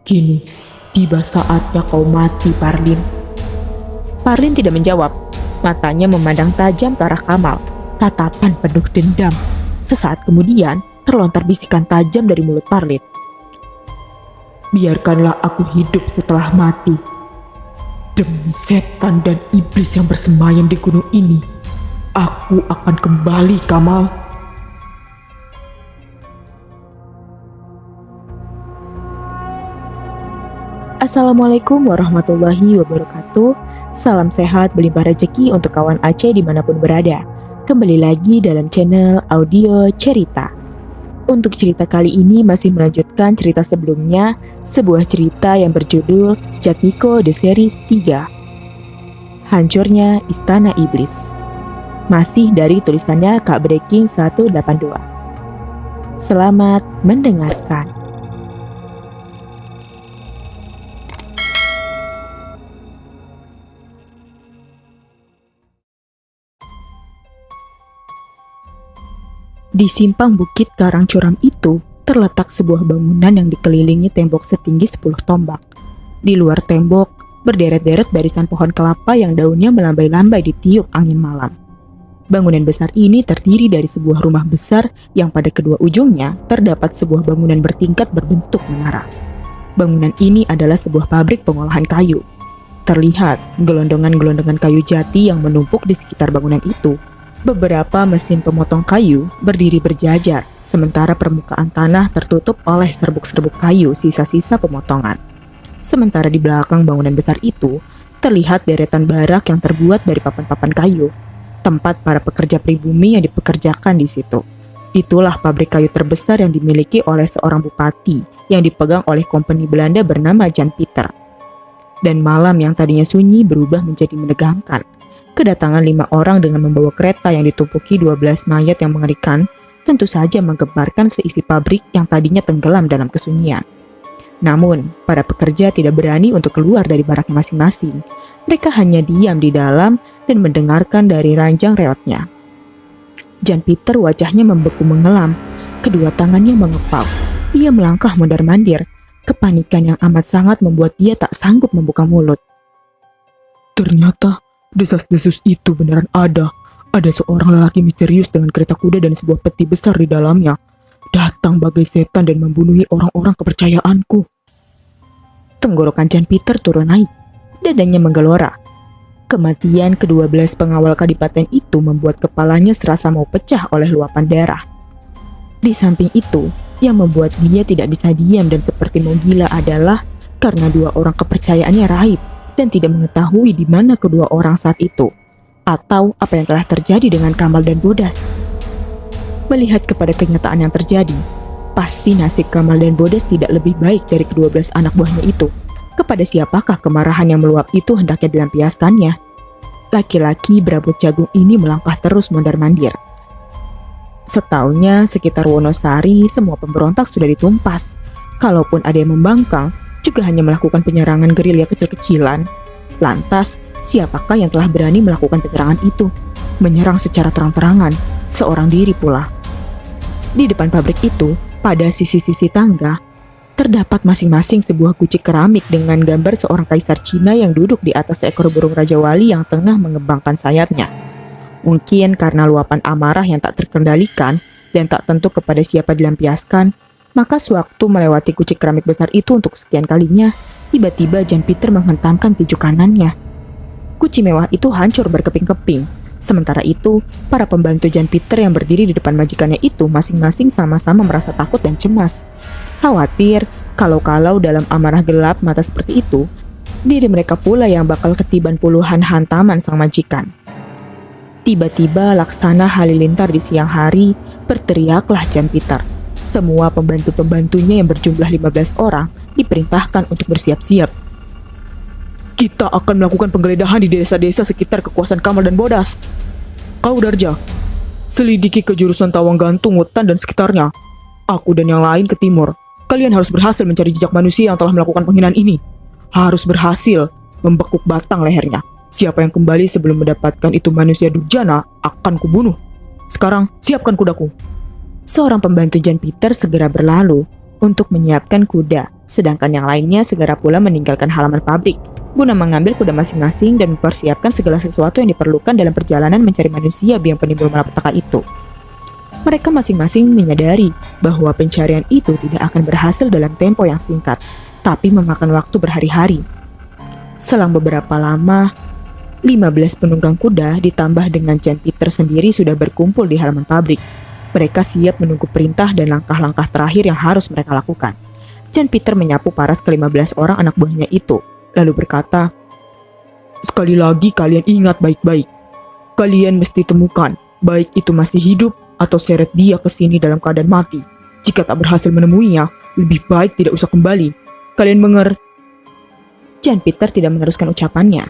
Kini, tiba saatnya kau mati, Parlin. Parlin tidak menjawab. Matanya memandang tajam ke arah Kamal, tatapan penuh dendam. Sesaat kemudian, terlontar bisikan tajam dari mulut Parlin. Biarkanlah aku hidup setelah mati. Demi setan dan iblis yang bersemayam di gunung ini, aku akan kembali, Kamal. Assalamualaikum warahmatullahi wabarakatuh. Salam sehat berlimpah rezeki untuk kawan Aceh dimanapun berada. Kembali lagi dalam channel audio cerita. Untuk cerita kali ini masih melanjutkan cerita sebelumnya, sebuah cerita yang berjudul Jatmiko The Series 3, Hancurnya Istana Iblis. Masih dari tulisannya Kak Breaking 182. Selamat mendengarkan. Di simpang bukit Karang Curam itu, terletak sebuah bangunan yang dikelilingi tembok setinggi 10 tombak. Di luar tembok, berderet-deret barisan pohon kelapa yang daunnya melambai-lambai ditiup angin malam. Bangunan besar ini terdiri dari sebuah rumah besar yang pada kedua ujungnya terdapat sebuah bangunan bertingkat berbentuk menara. Bangunan ini adalah sebuah pabrik pengolahan kayu. Terlihat gelondongan-gelondongan kayu jati yang menumpuk di sekitar bangunan itu. Beberapa mesin pemotong kayu berdiri berjajar, sementara permukaan tanah tertutup oleh serbuk-serbuk kayu sisa-sisa pemotongan. Sementara di belakang bangunan besar itu, terlihat deretan barak yang terbuat dari papan-papan kayu, tempat para pekerja pribumi yang dipekerjakan di situ. Itulah pabrik kayu terbesar yang dimiliki oleh seorang bupati yang dipegang oleh kompeni Belanda bernama Jan Pieter. Dan malam yang tadinya sunyi berubah menjadi menegangkan. Kedatangan 5 orang dengan membawa kereta yang ditumpuki 12 mayat yang mengerikan tentu saja menggemparkan seisi pabrik yang tadinya tenggelam dalam kesunyian. Namun, para pekerja tidak berani untuk keluar dari baraknya masing-masing. Mereka hanya diam di dalam dan mendengarkan dari ranjang reotnya. Jan Pieter wajahnya membeku mengelam, kedua tangannya mengepal. Ia melangkah mondar-mandir. Kepanikan yang amat sangat membuat dia tak sanggup membuka mulut. Ternyata desas-desus itu beneran ada. Ada seorang lelaki misterius dengan kereta kuda dan sebuah peti besar di dalamnya. Datang bagai setan dan membunuhi orang-orang kepercayaanku. Tenggorokan Jan Pieter turun naik. Dadanya menggelora. Kematian ke-12 pengawal kadipaten itu membuat kepalanya serasa mau pecah oleh luapan darah. Di samping itu, yang membuat dia tidak bisa diam dan seperti mau gila adalah karena 2 orang kepercayaannya raib dan tidak mengetahui di mana kedua orang saat itu, atau apa yang telah terjadi dengan Kamal dan Bodas. Melihat kepada kenyataan yang terjadi, pasti nasib Kamal dan Bodas tidak lebih baik dari ke-12 anak buahnya itu. Kepada siapakah kemarahan yang meluap itu hendaknya dilampiaskannya? Laki-laki berambut jagung ini melangkah terus mondar-mandir. Setaunya sekitar Wonosari semua pemberontak sudah ditumpas. Kalaupun ada yang membangkang, juga hanya melakukan penyerangan gerilya kecil-kecilan. Lantas, siapakah yang telah berani melakukan penyerangan itu? Menyerang secara terang-terangan, seorang diri pula. Di depan pabrik itu, pada sisi-sisi tangga, terdapat masing-masing sebuah guci keramik dengan gambar seorang kaisar Cina yang duduk di atas seekor burung Raja Wali yang tengah mengembangkan sayapnya. Mungkin karena luapan amarah yang tak terkendalikan dan tak tentu kepada siapa dilampiaskan, maka sewaktu melewati guci keramik besar itu untuk sekian kalinya, tiba-tiba Jan Pieter menghentamkan tinju kanannya. Guci mewah itu hancur berkeping-keping. Sementara itu, para pembantu Jan Pieter yang berdiri di depan majikannya itu masing-masing sama-sama merasa takut dan cemas. Khawatir, kalau-kalau dalam amarah gelap mata seperti itu, diri mereka pula yang bakal ketiban puluhan hantaman sang majikan. Tiba-tiba laksana halilintar di siang hari, berteriaklah Jan Pieter. Semua pembantu-pembantunya yang berjumlah 15 orang diperintahkan untuk bersiap-siap. Kita akan melakukan penggeledahan di desa-desa sekitar kekuasaan Kamal dan Bodas. Kau Darja, selidiki ke jurusan Tawang Gantung, Wetan dan sekitarnya. Aku dan yang lain ke timur. Kalian harus berhasil mencari jejak manusia yang telah melakukan penghinaan ini. Harus berhasil membekuk batang lehernya. Siapa yang kembali sebelum mendapatkan itu manusia durjana akan kubunuh. Sekarang siapkan kudaku. Seorang pembantu Jan Pieter segera berlalu untuk menyiapkan kuda Sedangkan yang lainnya segera pula meninggalkan halaman pabrik guna mengambil kuda masing-masing dan mempersiapkan segala sesuatu yang diperlukan dalam perjalanan mencari manusia biang penimbul malapetaka itu. Mereka masing-masing menyadari bahwa pencarian itu tidak akan berhasil dalam tempo yang singkat, tapi memakan waktu berhari-hari. Selang beberapa lama, 15 penunggang kuda ditambah dengan Jan Peter sendiri sudah berkumpul di halaman pabrik. Mereka siap menunggu perintah dan langkah-langkah terakhir yang harus mereka lakukan. Jan Peter menyapu paras ke-15 orang anak buahnya itu, lalu berkata, "Sekali lagi kalian ingat baik-baik. Kalian mesti temukan, baik itu masih hidup atau seret dia ke sini dalam keadaan mati. Jika tak berhasil menemuinya, lebih baik tidak usah kembali. Kalian Jan Peter tidak meneruskan ucapannya.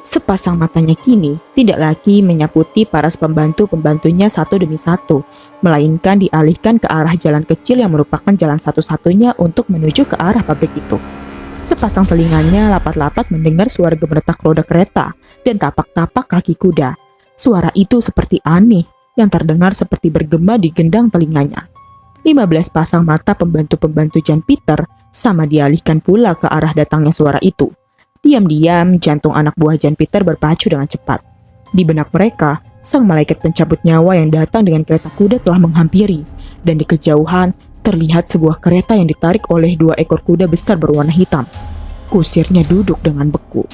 Sepasang matanya kini tidak lagi menyaputi paras pembantu-pembantunya satu demi satu, melainkan dialihkan ke arah jalan kecil yang merupakan jalan satu-satunya untuk menuju ke arah pabrik itu. Sepasang telinganya lapat-lapat mendengar suara gemeretak roda kereta dan tapak-tapak kaki kuda. Suara itu seperti aneh, yang terdengar seperti bergema di gendang telinganya. 15 pasang mata pembantu-pembantu Jan Peter sama dialihkan pula ke arah datangnya suara itu. Diam-diam, jantung anak buah Jan Peter berpacu dengan cepat. Di benak mereka, sang malaikat pencabut nyawa yang datang dengan kereta kuda telah menghampiri, dan di kejauhan terlihat sebuah kereta yang ditarik oleh 2 ekor kuda besar berwarna hitam. Kusirnya duduk dengan beku.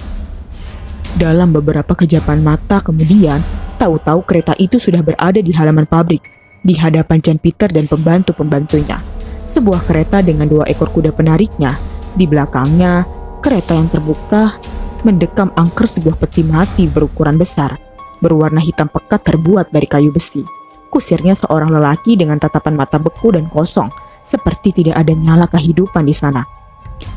Dalam beberapa kejapan mata kemudian, tahu-tahu kereta itu sudah berada di halaman pabrik, di hadapan Jan Peter dan pembantu-pembantunya. Sebuah kereta dengan 2 ekor kuda penariknya. Di belakangnya, kereta yang terbuka mendekam angker sebuah peti mati berukuran besar, berwarna hitam pekat terbuat dari kayu besi. Kusirnya seorang lelaki dengan tatapan mata beku dan kosong, seperti tidak ada nyala kehidupan di sana.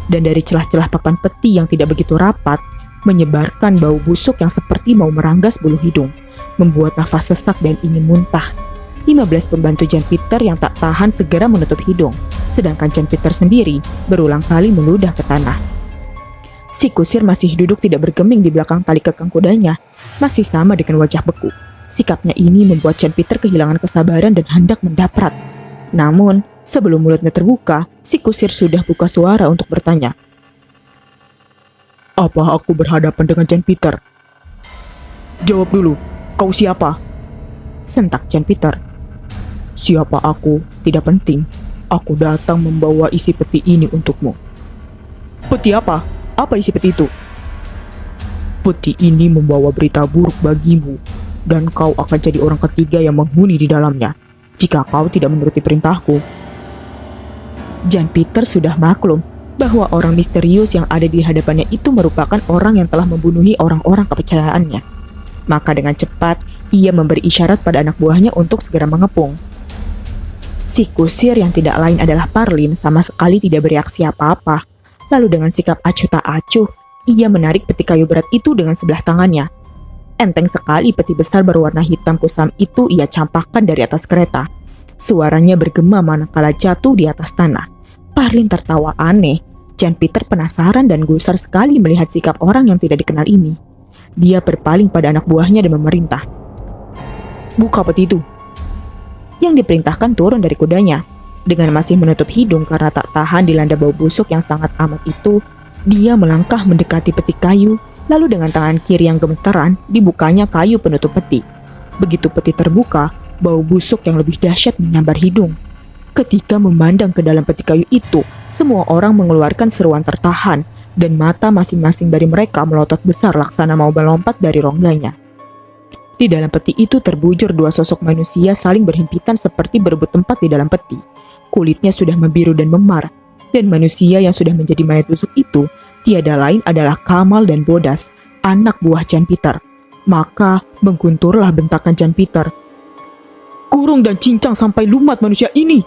Dan dari celah-celah papan peti yang tidak begitu rapat, menyebarkan bau busuk yang seperti mau meranggas bulu hidung, membuat nafas sesak dan ingin muntah. 15 pembantu Jan Peter yang tak tahan segera menutup hidung, sedangkan Jan Peter sendiri berulang kali meludah ke tanah. Si kusir masih duduk tidak bergeming di belakang tali kekang kudanya, masih sama dengan wajah beku. Sikapnya ini membuat Jan Peter kehilangan kesabaran dan hendak mendaprat. Namun, sebelum mulutnya terbuka, si kusir sudah buka suara untuk bertanya. "Apa aku berhadapan dengan Jan Peter?" "Jawab dulu, kau siapa?" sentak Jan Peter. "Siapa aku tidak penting. Aku datang membawa isi peti ini untukmu." "Peti apa? Apa isi peti itu?" "Peti ini membawa berita buruk bagimu, dan kau akan jadi orang ketiga yang menghuni di dalamnya, jika kau tidak menuruti perintahku." Jan Peter sudah maklum bahwa orang misterius yang ada di hadapannya itu merupakan orang yang telah membunuhi orang-orang kepercayaannya. Maka dengan cepat, ia memberi isyarat pada anak buahnya untuk segera mengepung. Si kusir yang tidak lain adalah Parlin sama sekali tidak bereaksi apa-apa. Lalu dengan sikap acuh tak acuh, ia menarik peti kayu berat itu dengan sebelah tangannya. Enteng sekali peti besar berwarna hitam kusam itu ia campakkan dari atas kereta. Suaranya bergema manakala jatuh di atas tanah. Parlin tertawa aneh. Jan Peter penasaran dan gusar sekali melihat sikap orang yang tidak dikenal ini. Dia berpaling pada anak buahnya dan memerintah. "Buka peti itu." Yang diperintahkan turun dari kudanya. Dengan masih menutup hidung karena tak tahan dilanda bau busuk yang sangat amat itu, dia melangkah mendekati peti kayu, lalu dengan tangan kiri yang gemeteran dibukanya kayu penutup peti. Begitu peti terbuka, bau busuk yang lebih dahsyat menyambar hidung. Ketika memandang ke dalam peti kayu itu, semua orang mengeluarkan seruan tertahan, dan mata masing-masing dari mereka melotot besar laksana mau melompat dari rongganya. Di dalam peti itu terbujur 2 sosok manusia saling berhimpitan seperti berebut tempat di dalam peti. Kulitnya sudah membiru dan memar, dan manusia yang sudah menjadi mayat busuk itu tiada lain adalah Kamal dan Bodas, anak buah Jan Peter. Maka menggunturlah bentakan Jan Peter. "Kurung dan cincang sampai lumat manusia ini!"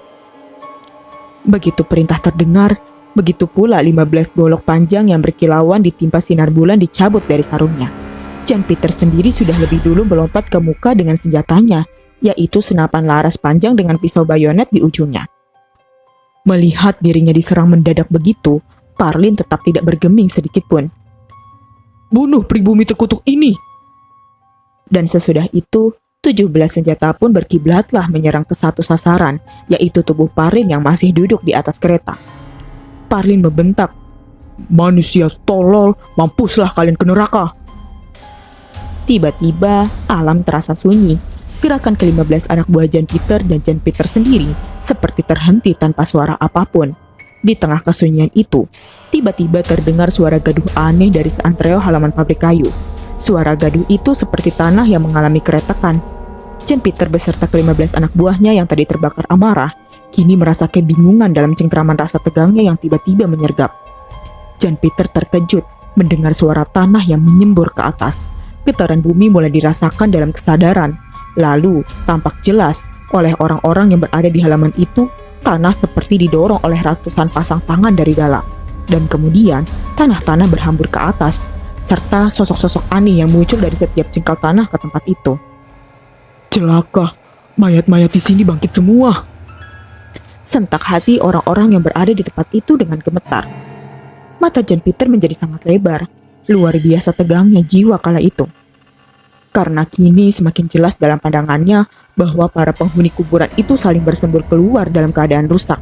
Begitu perintah terdengar, begitu pula 15 golok panjang yang berkilauan ditimpa sinar bulan dicabut dari sarungnya. Jan Peter sendiri sudah lebih dulu melompat ke muka dengan senjatanya, yaitu senapan laras panjang dengan pisau bayonet di ujungnya. Melihat dirinya diserang mendadak begitu, Parlin tetap tidak bergeming sedikit pun. "Bunuh pribumi terkutuk ini!" Dan sesudah itu, 17 senjata pun berkiblatlah menyerang ke satu sasaran, yaitu tubuh Parlin yang masih duduk di atas kereta. Parlin membentak. Manusia tolol, mampuslah kalian ke neraka. Tiba-tiba alam terasa sunyi. Gerakan ke-15 anak buah Jan Peter dan Jan Peter sendiri seperti terhenti tanpa suara apapun. Di tengah kesunyian itu, tiba-tiba terdengar suara gaduh aneh dari seantero halaman pabrik kayu. Suara gaduh itu seperti tanah yang mengalami keretakan. Jan Peter beserta ke-15 anak buahnya yang tadi terbakar amarah, kini merasa kebingungan dalam cengkraman rasa tegangnya yang tiba-tiba menyergap. Jan Peter terkejut mendengar suara tanah yang menyembur ke atas. Getaran bumi mulai dirasakan dalam kesadaran. Lalu, tampak jelas oleh orang-orang yang berada di halaman itu, tanah seperti didorong oleh ratusan pasang tangan dari dalam. Dan kemudian, tanah-tanah berhambur ke atas, serta sosok-sosok aneh yang muncul dari setiap jengkal tanah ke tempat itu. Celaka, mayat-mayat di sini bangkit semua. Sentak hati orang-orang yang berada di tempat itu dengan gemetar. Mata Jan Peter menjadi sangat lebar. Luar biasa tegangnya jiwa kala itu. Karena kini semakin jelas dalam pandangannya bahwa para penghuni kuburan itu saling bersembur keluar dalam keadaan rusak.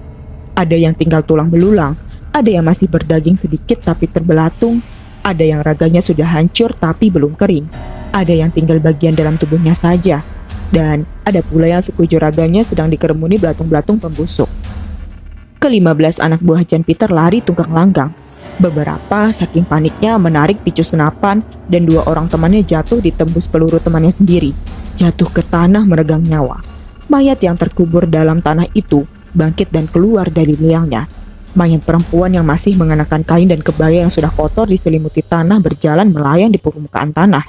Ada yang tinggal tulang belulang, ada yang masih berdaging sedikit tapi terbelatung, ada yang raganya sudah hancur tapi belum kering, ada yang tinggal bagian dalam tubuhnya saja, dan ada pula yang sekujur raganya sedang dikerumuni belatung-belatung pembusuk. Ke-15 anak buah Jan Peter lari tunggang langgang. Beberapa saking paniknya menarik picu senapan dan 2 orang temannya jatuh ditembus peluru temannya sendiri. Jatuh ke tanah meregang nyawa. Mayat yang terkubur dalam tanah itu bangkit dan keluar dari liangnya. Mayat perempuan yang masih mengenakan kain dan kebaya yang sudah kotor diselimuti tanah berjalan melayang di permukaan tanah.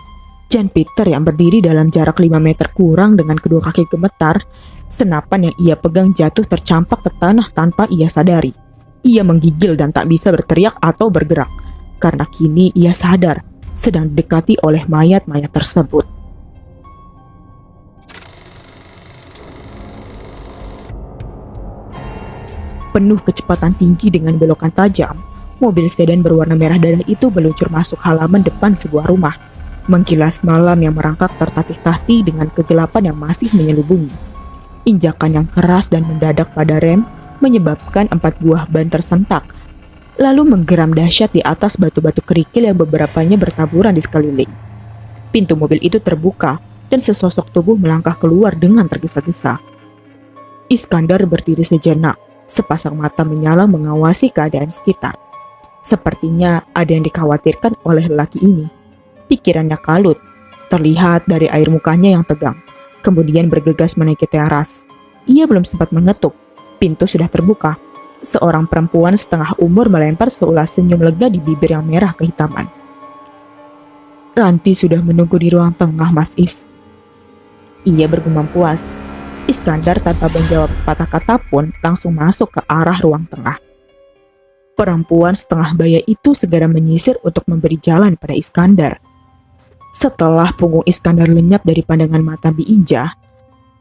Jan Peter yang berdiri dalam jarak 5 meter kurang dengan kedua kaki gemetar, senapan yang ia pegang jatuh tercampak ke tanah tanpa ia sadari. Ia menggigil dan tak bisa berteriak atau bergerak, karena kini ia sadar sedang didekati oleh mayat-mayat tersebut. Penuh kecepatan tinggi dengan belokan tajam, mobil sedan berwarna merah darah itu meluncur masuk halaman depan sebuah rumah. Mengkilas malam yang merangkak tertatih-tatih dengan kegelapan yang masih menyelubungi. Injakan yang keras dan mendadak pada rem menyebabkan 4 buah ban tersentak, lalu menggeram dahsyat di atas batu-batu kerikil yang beberapanya bertaburan di sekeliling. Pintu mobil itu terbuka dan sesosok tubuh melangkah keluar dengan tergesa-gesa. Iskandar berdiri sejenak, sepasang mata menyala mengawasi keadaan sekitar. Sepertinya ada yang dikhawatirkan oleh lelaki ini. Pikirannya kalut, terlihat dari air mukanya yang tegang, kemudian bergegas menaiki teras. Ia belum sempat mengetuk. Pintu sudah terbuka. Seorang perempuan setengah umur melempar seulas senyum lega di bibir yang merah kehitaman. Ranti sudah menunggu di ruang tengah, Mas Is. Ia bergumam puas. Iskandar tanpa menjawab sepatah kata pun langsung masuk ke arah ruang tengah. Perempuan setengah baya itu segera menyisir untuk memberi jalan pada Iskandar. Setelah punggung Iskandar lenyap dari pandangan mata Bi Ija,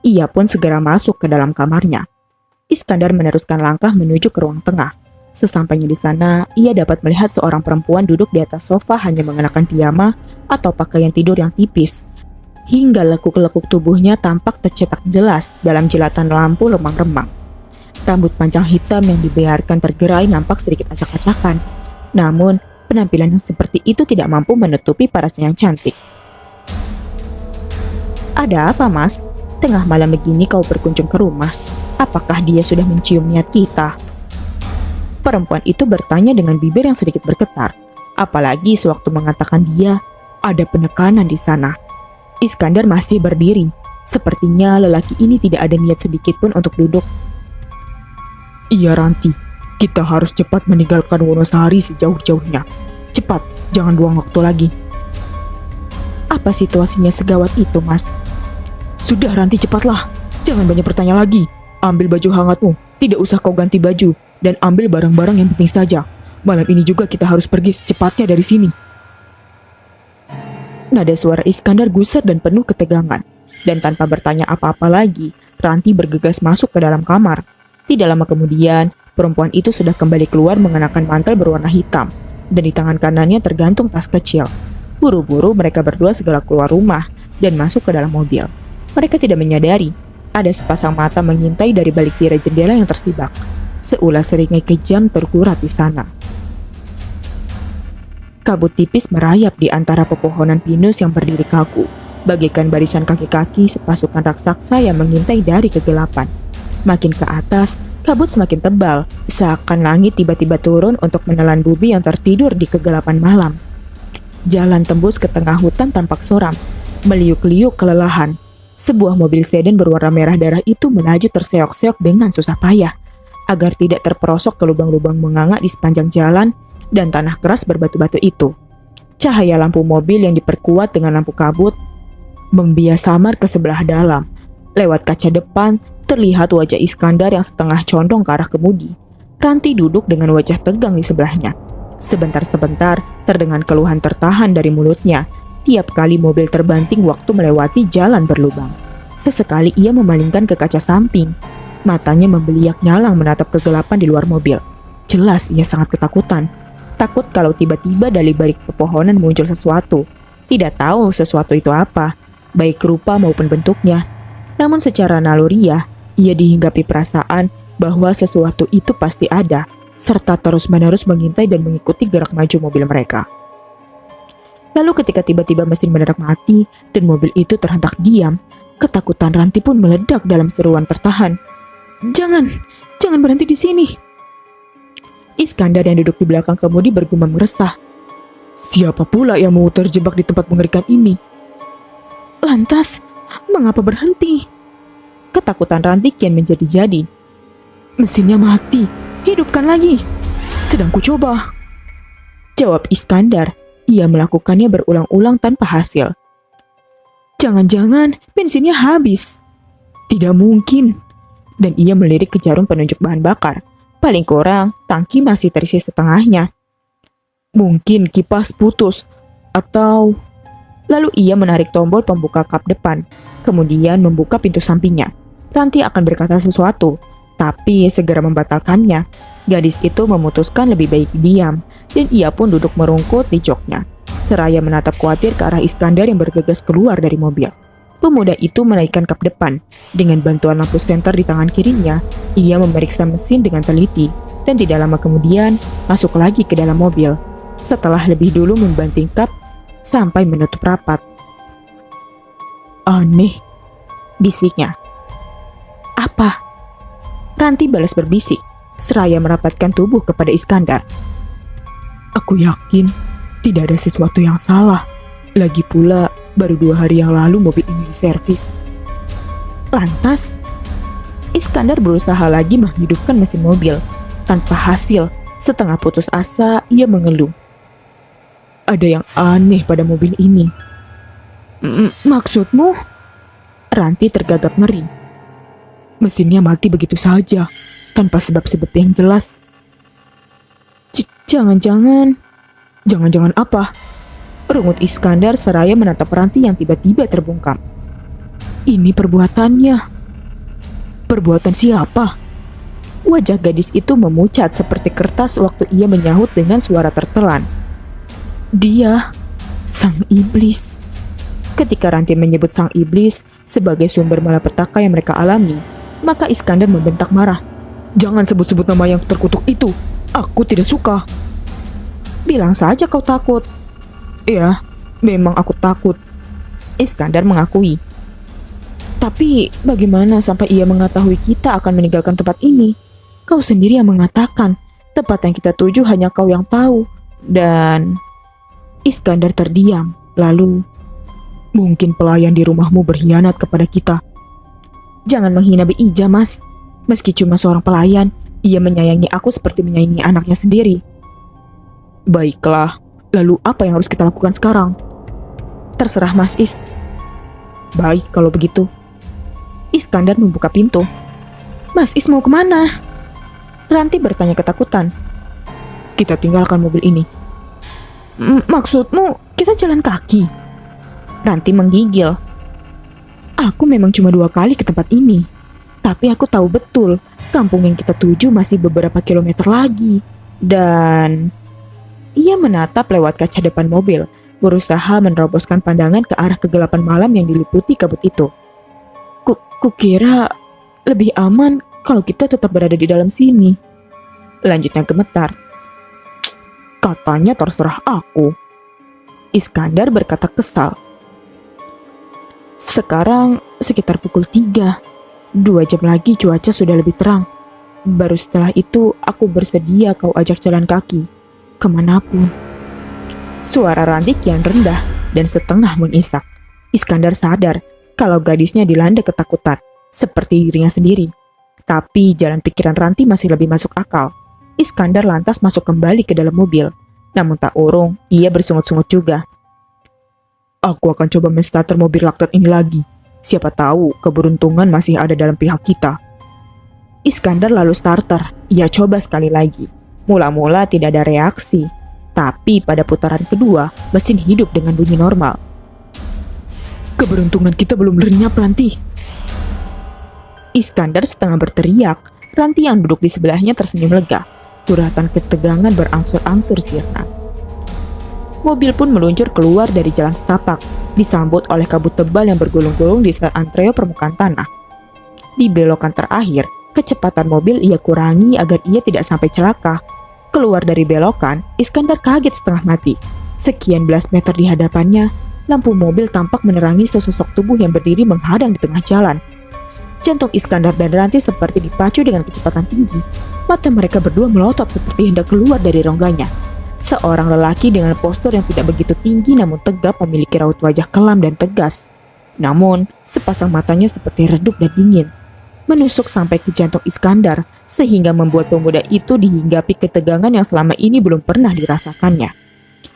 ia pun segera masuk ke dalam kamarnya. Iskandar meneruskan langkah menuju ke ruang tengah. Sesampainya di sana, ia dapat melihat seorang perempuan duduk di atas sofa hanya mengenakan piyama atau pakaian tidur yang tipis. Hingga lekuk-lekuk tubuhnya tampak tercetak jelas dalam jilatan lampu remang-remang. Rambut panjang hitam yang dibiarkan tergerai nampak sedikit acak-acakan. Namun, penampilan yang seperti itu tidak mampu menutupi parasnya yang cantik. Ada apa, Mas? Tengah malam begini kau berkunjung ke rumah. Apakah dia sudah mencium niat kita? Perempuan itu bertanya dengan bibir yang sedikit bergetar. Apalagi sewaktu mengatakan dia, ada penekanan di sana. Iskandar masih berdiri. Sepertinya lelaki ini tidak ada niat sedikit pun untuk duduk. Iya Ranti, kita harus cepat meninggalkan Wonosari sejauh-jauhnya. Cepat, jangan buang waktu lagi. Apa situasinya segawat itu, Mas? Sudah Ranti, cepatlah. Jangan banyak bertanya lagi. Ambil baju hangatmu, tidak usah kau ganti baju, dan ambil barang-barang yang penting saja. Malam ini juga kita harus pergi secepatnya dari sini. Nada suara Iskandar gusar dan penuh ketegangan. Dan tanpa bertanya apa-apa lagi, Ranti bergegas masuk ke dalam kamar. Tidak lama kemudian, perempuan itu sudah kembali keluar mengenakan mantel berwarna hitam, dan di tangan kanannya tergantung tas kecil. Buru-buru mereka berdua segera keluar rumah dan masuk ke dalam mobil. Mereka tidak menyadari ada sepasang mata mengintai dari balik tirai jendela yang tersibak. Seulas seringai kejam tergurat di sana. Kabut tipis merayap di antara pepohonan pinus yang berdiri kaku, bagaikan barisan kaki-kaki sepasukan raksasa yang mengintai dari kegelapan. Makin ke atas, kabut semakin tebal, seakan langit tiba-tiba turun untuk menelan bumi yang tertidur di kegelapan malam. Jalan tembus ke tengah hutan tampak suram, meliuk-liuk kelelahan. Sebuah mobil sedan berwarna merah darah itu melaju terseok-seok dengan susah payah, agar tidak terperosok ke lubang-lubang menganga di sepanjang jalan dan tanah keras berbatu-batu itu. Cahaya lampu mobil yang diperkuat dengan lampu kabut membias samar ke sebelah dalam. Lewat kaca depan, terlihat wajah Iskandar yang setengah condong ke arah kemudi. Ranti duduk dengan wajah tegang di sebelahnya. Sebentar-sebentar, terdengar keluhan tertahan dari mulutnya. Tiap kali mobil terbanting waktu melewati jalan berlubang. Sesekali ia memalingkan ke kaca samping. Matanya membeliak nyalang menatap kegelapan di luar mobil. Jelas ia sangat ketakutan. Takut kalau tiba-tiba dari balik pepohonan muncul sesuatu. Tidak tahu sesuatu itu apa, baik rupa maupun bentuknya. Namun secara naluriah, ia dihinggapi perasaan bahwa sesuatu itu pasti ada, serta terus-menerus mengintai dan mengikuti gerak maju mobil mereka. Lalu ketika tiba-tiba mesin mendadak mati dan mobil itu terhentak diam, ketakutan Ranti pun meledak dalam seruan tertahan. Jangan berhenti di sini. Iskandar yang duduk di belakang kemudi bergumam resah. Siapa pula yang mau terjebak di tempat mengerikan ini? Lantas, mengapa berhenti? Ketakutan Ranti kian menjadi-jadi. Mesinnya mati, hidupkan lagi. Sedang ku coba. Jawab Iskandar. Ia melakukannya berulang-ulang tanpa hasil. Jangan-jangan bensinnya habis. Tidak mungkin. Dan ia melirik ke jarum penunjuk bahan bakar. Paling kurang, tangki masih terisi setengahnya. Mungkin kipas putus, atau... Lalu ia menarik tombol pembuka kap depan, kemudian membuka pintu sampingnya. Ranti akan berkata sesuatu, tapi segera membatalkannya. Gadis itu memutuskan lebih baik diam, dan ia pun duduk merungkut di joknya, seraya menatap khawatir ke arah Iskandar yang bergegas keluar dari mobil. Pemuda itu menaikkan kap depan. Dengan bantuan lampu senter di tangan kirinya, ia memeriksa mesin dengan teliti, dan tidak lama kemudian masuk lagi ke dalam mobil. Setelah lebih dulu membanting kap sampai menutup rapat. Aneh, bisiknya. Apa? Ranti balas berbisik, seraya merapatkan tubuh kepada Iskandar. Aku yakin tidak ada sesuatu yang salah. Lagi pula, baru 2 hari yang lalu mobil ini diservis. Lantas, Iskandar berusaha lagi menghidupkan mesin mobil. Tanpa hasil, setengah putus asa, ia mengeluh. Ada yang aneh pada mobil ini. Maksudmu? Ranti tergagap ngeri. Mesinnya mati begitu saja, tanpa sebab-sebab yang jelas. Jangan-jangan apa? Rungut Iskandar seraya menatap Ranti yang tiba-tiba terbungkam. Ini perbuatannya. Perbuatan siapa? Wajah gadis itu memucat seperti kertas waktu ia menyahut dengan suara tertelan. Dia, sang iblis. Ketika Ranti menyebut sang iblis sebagai sumber malapetaka yang mereka alami, maka Iskandar membentak marah. Jangan sebut-sebut nama yang terkutuk itu. Aku tidak suka. Bilang saja kau takut. Iya, memang aku takut. Iskandar mengakui. Tapi bagaimana sampai ia mengetahui kita akan meninggalkan tempat ini? Kau sendiri yang mengatakan tempat yang kita tuju hanya kau yang tahu. Dan... Iskandar terdiam. Lalu, mungkin pelayan di rumahmu berkhianat kepada kita. Jangan menghina Bi Ija, Mas. Meski cuma seorang pelayan, ia menyayangi aku seperti menyayangi anaknya sendiri. Baiklah. Lalu apa yang harus kita lakukan sekarang? Terserah Mas Is. Baik kalau begitu. Iskandar membuka pintu. Mas Is mau kemana? Ranti bertanya ketakutan. Kita tinggalkan mobil ini. Maksudmu kita jalan kaki? Ranti menggigil. Aku memang cuma 2 kali ke tempat ini. Tapi aku tahu betul kampung yang kita tuju masih beberapa kilometer lagi. Dan... Ia menatap lewat kaca depan mobil, berusaha meneroboskan pandangan ke arah kegelapan malam yang diliputi kabut itu. Kukira lebih aman kalau kita tetap berada di dalam sini. Lanjutnya gemetar. Katanya terserah aku. Iskandar berkata kesal. Sekarang sekitar pukul 3. 2 jam lagi cuaca sudah lebih terang. Baru setelah itu aku bersedia kau ajak jalan kaki. Kemanapun. Suara Ranti kian rendah dan setengah mengisak. Iskandar sadar kalau gadisnya dilanda ketakutan, seperti dirinya sendiri. Tapi jalan pikiran Ranti masih lebih masuk akal. Iskandar lantas masuk kembali ke dalam mobil. Namun tak urung, ia bersungut-sungut juga. Aku akan coba menstarter mobil rakyat ini lagi. Siapa tahu keberuntungan masih ada dalam pihak kita. Iskandar lalu starter. Ia coba sekali lagi. Mula-mula tidak ada reaksi. Tapi pada putaran kedua, mesin hidup dengan bunyi normal. Keberuntungan kita belum lenyap, Ranti. Iskandar setengah berteriak. Ranti yang duduk di sebelahnya tersenyum lega. Curhatan ketegangan berangsur-angsur sirna. Mobil pun meluncur keluar dari jalan setapak, disambut oleh kabut tebal yang bergulung-gulung di antreyo permukaan tanah. Di belokan terakhir, kecepatan mobil ia kurangi agar ia tidak sampai celaka. Keluar dari belokan, Iskandar kaget setengah mati. Sekian belas meter di hadapannya, lampu mobil tampak menerangi sesosok tubuh yang berdiri menghadang di tengah jalan. Jantung Iskandar dan Ranti seperti dipacu dengan kecepatan tinggi. Mata mereka berdua melotot seperti hendak keluar dari rongganya. Seorang lelaki dengan postur yang tidak begitu tinggi namun tegap memiliki raut wajah kelam dan tegas. Namun, sepasang matanya seperti redup dan dingin. Menusuk sampai ke jantung Iskandar, sehingga membuat pemuda itu dihinggapi ketegangan yang selama ini belum pernah dirasakannya.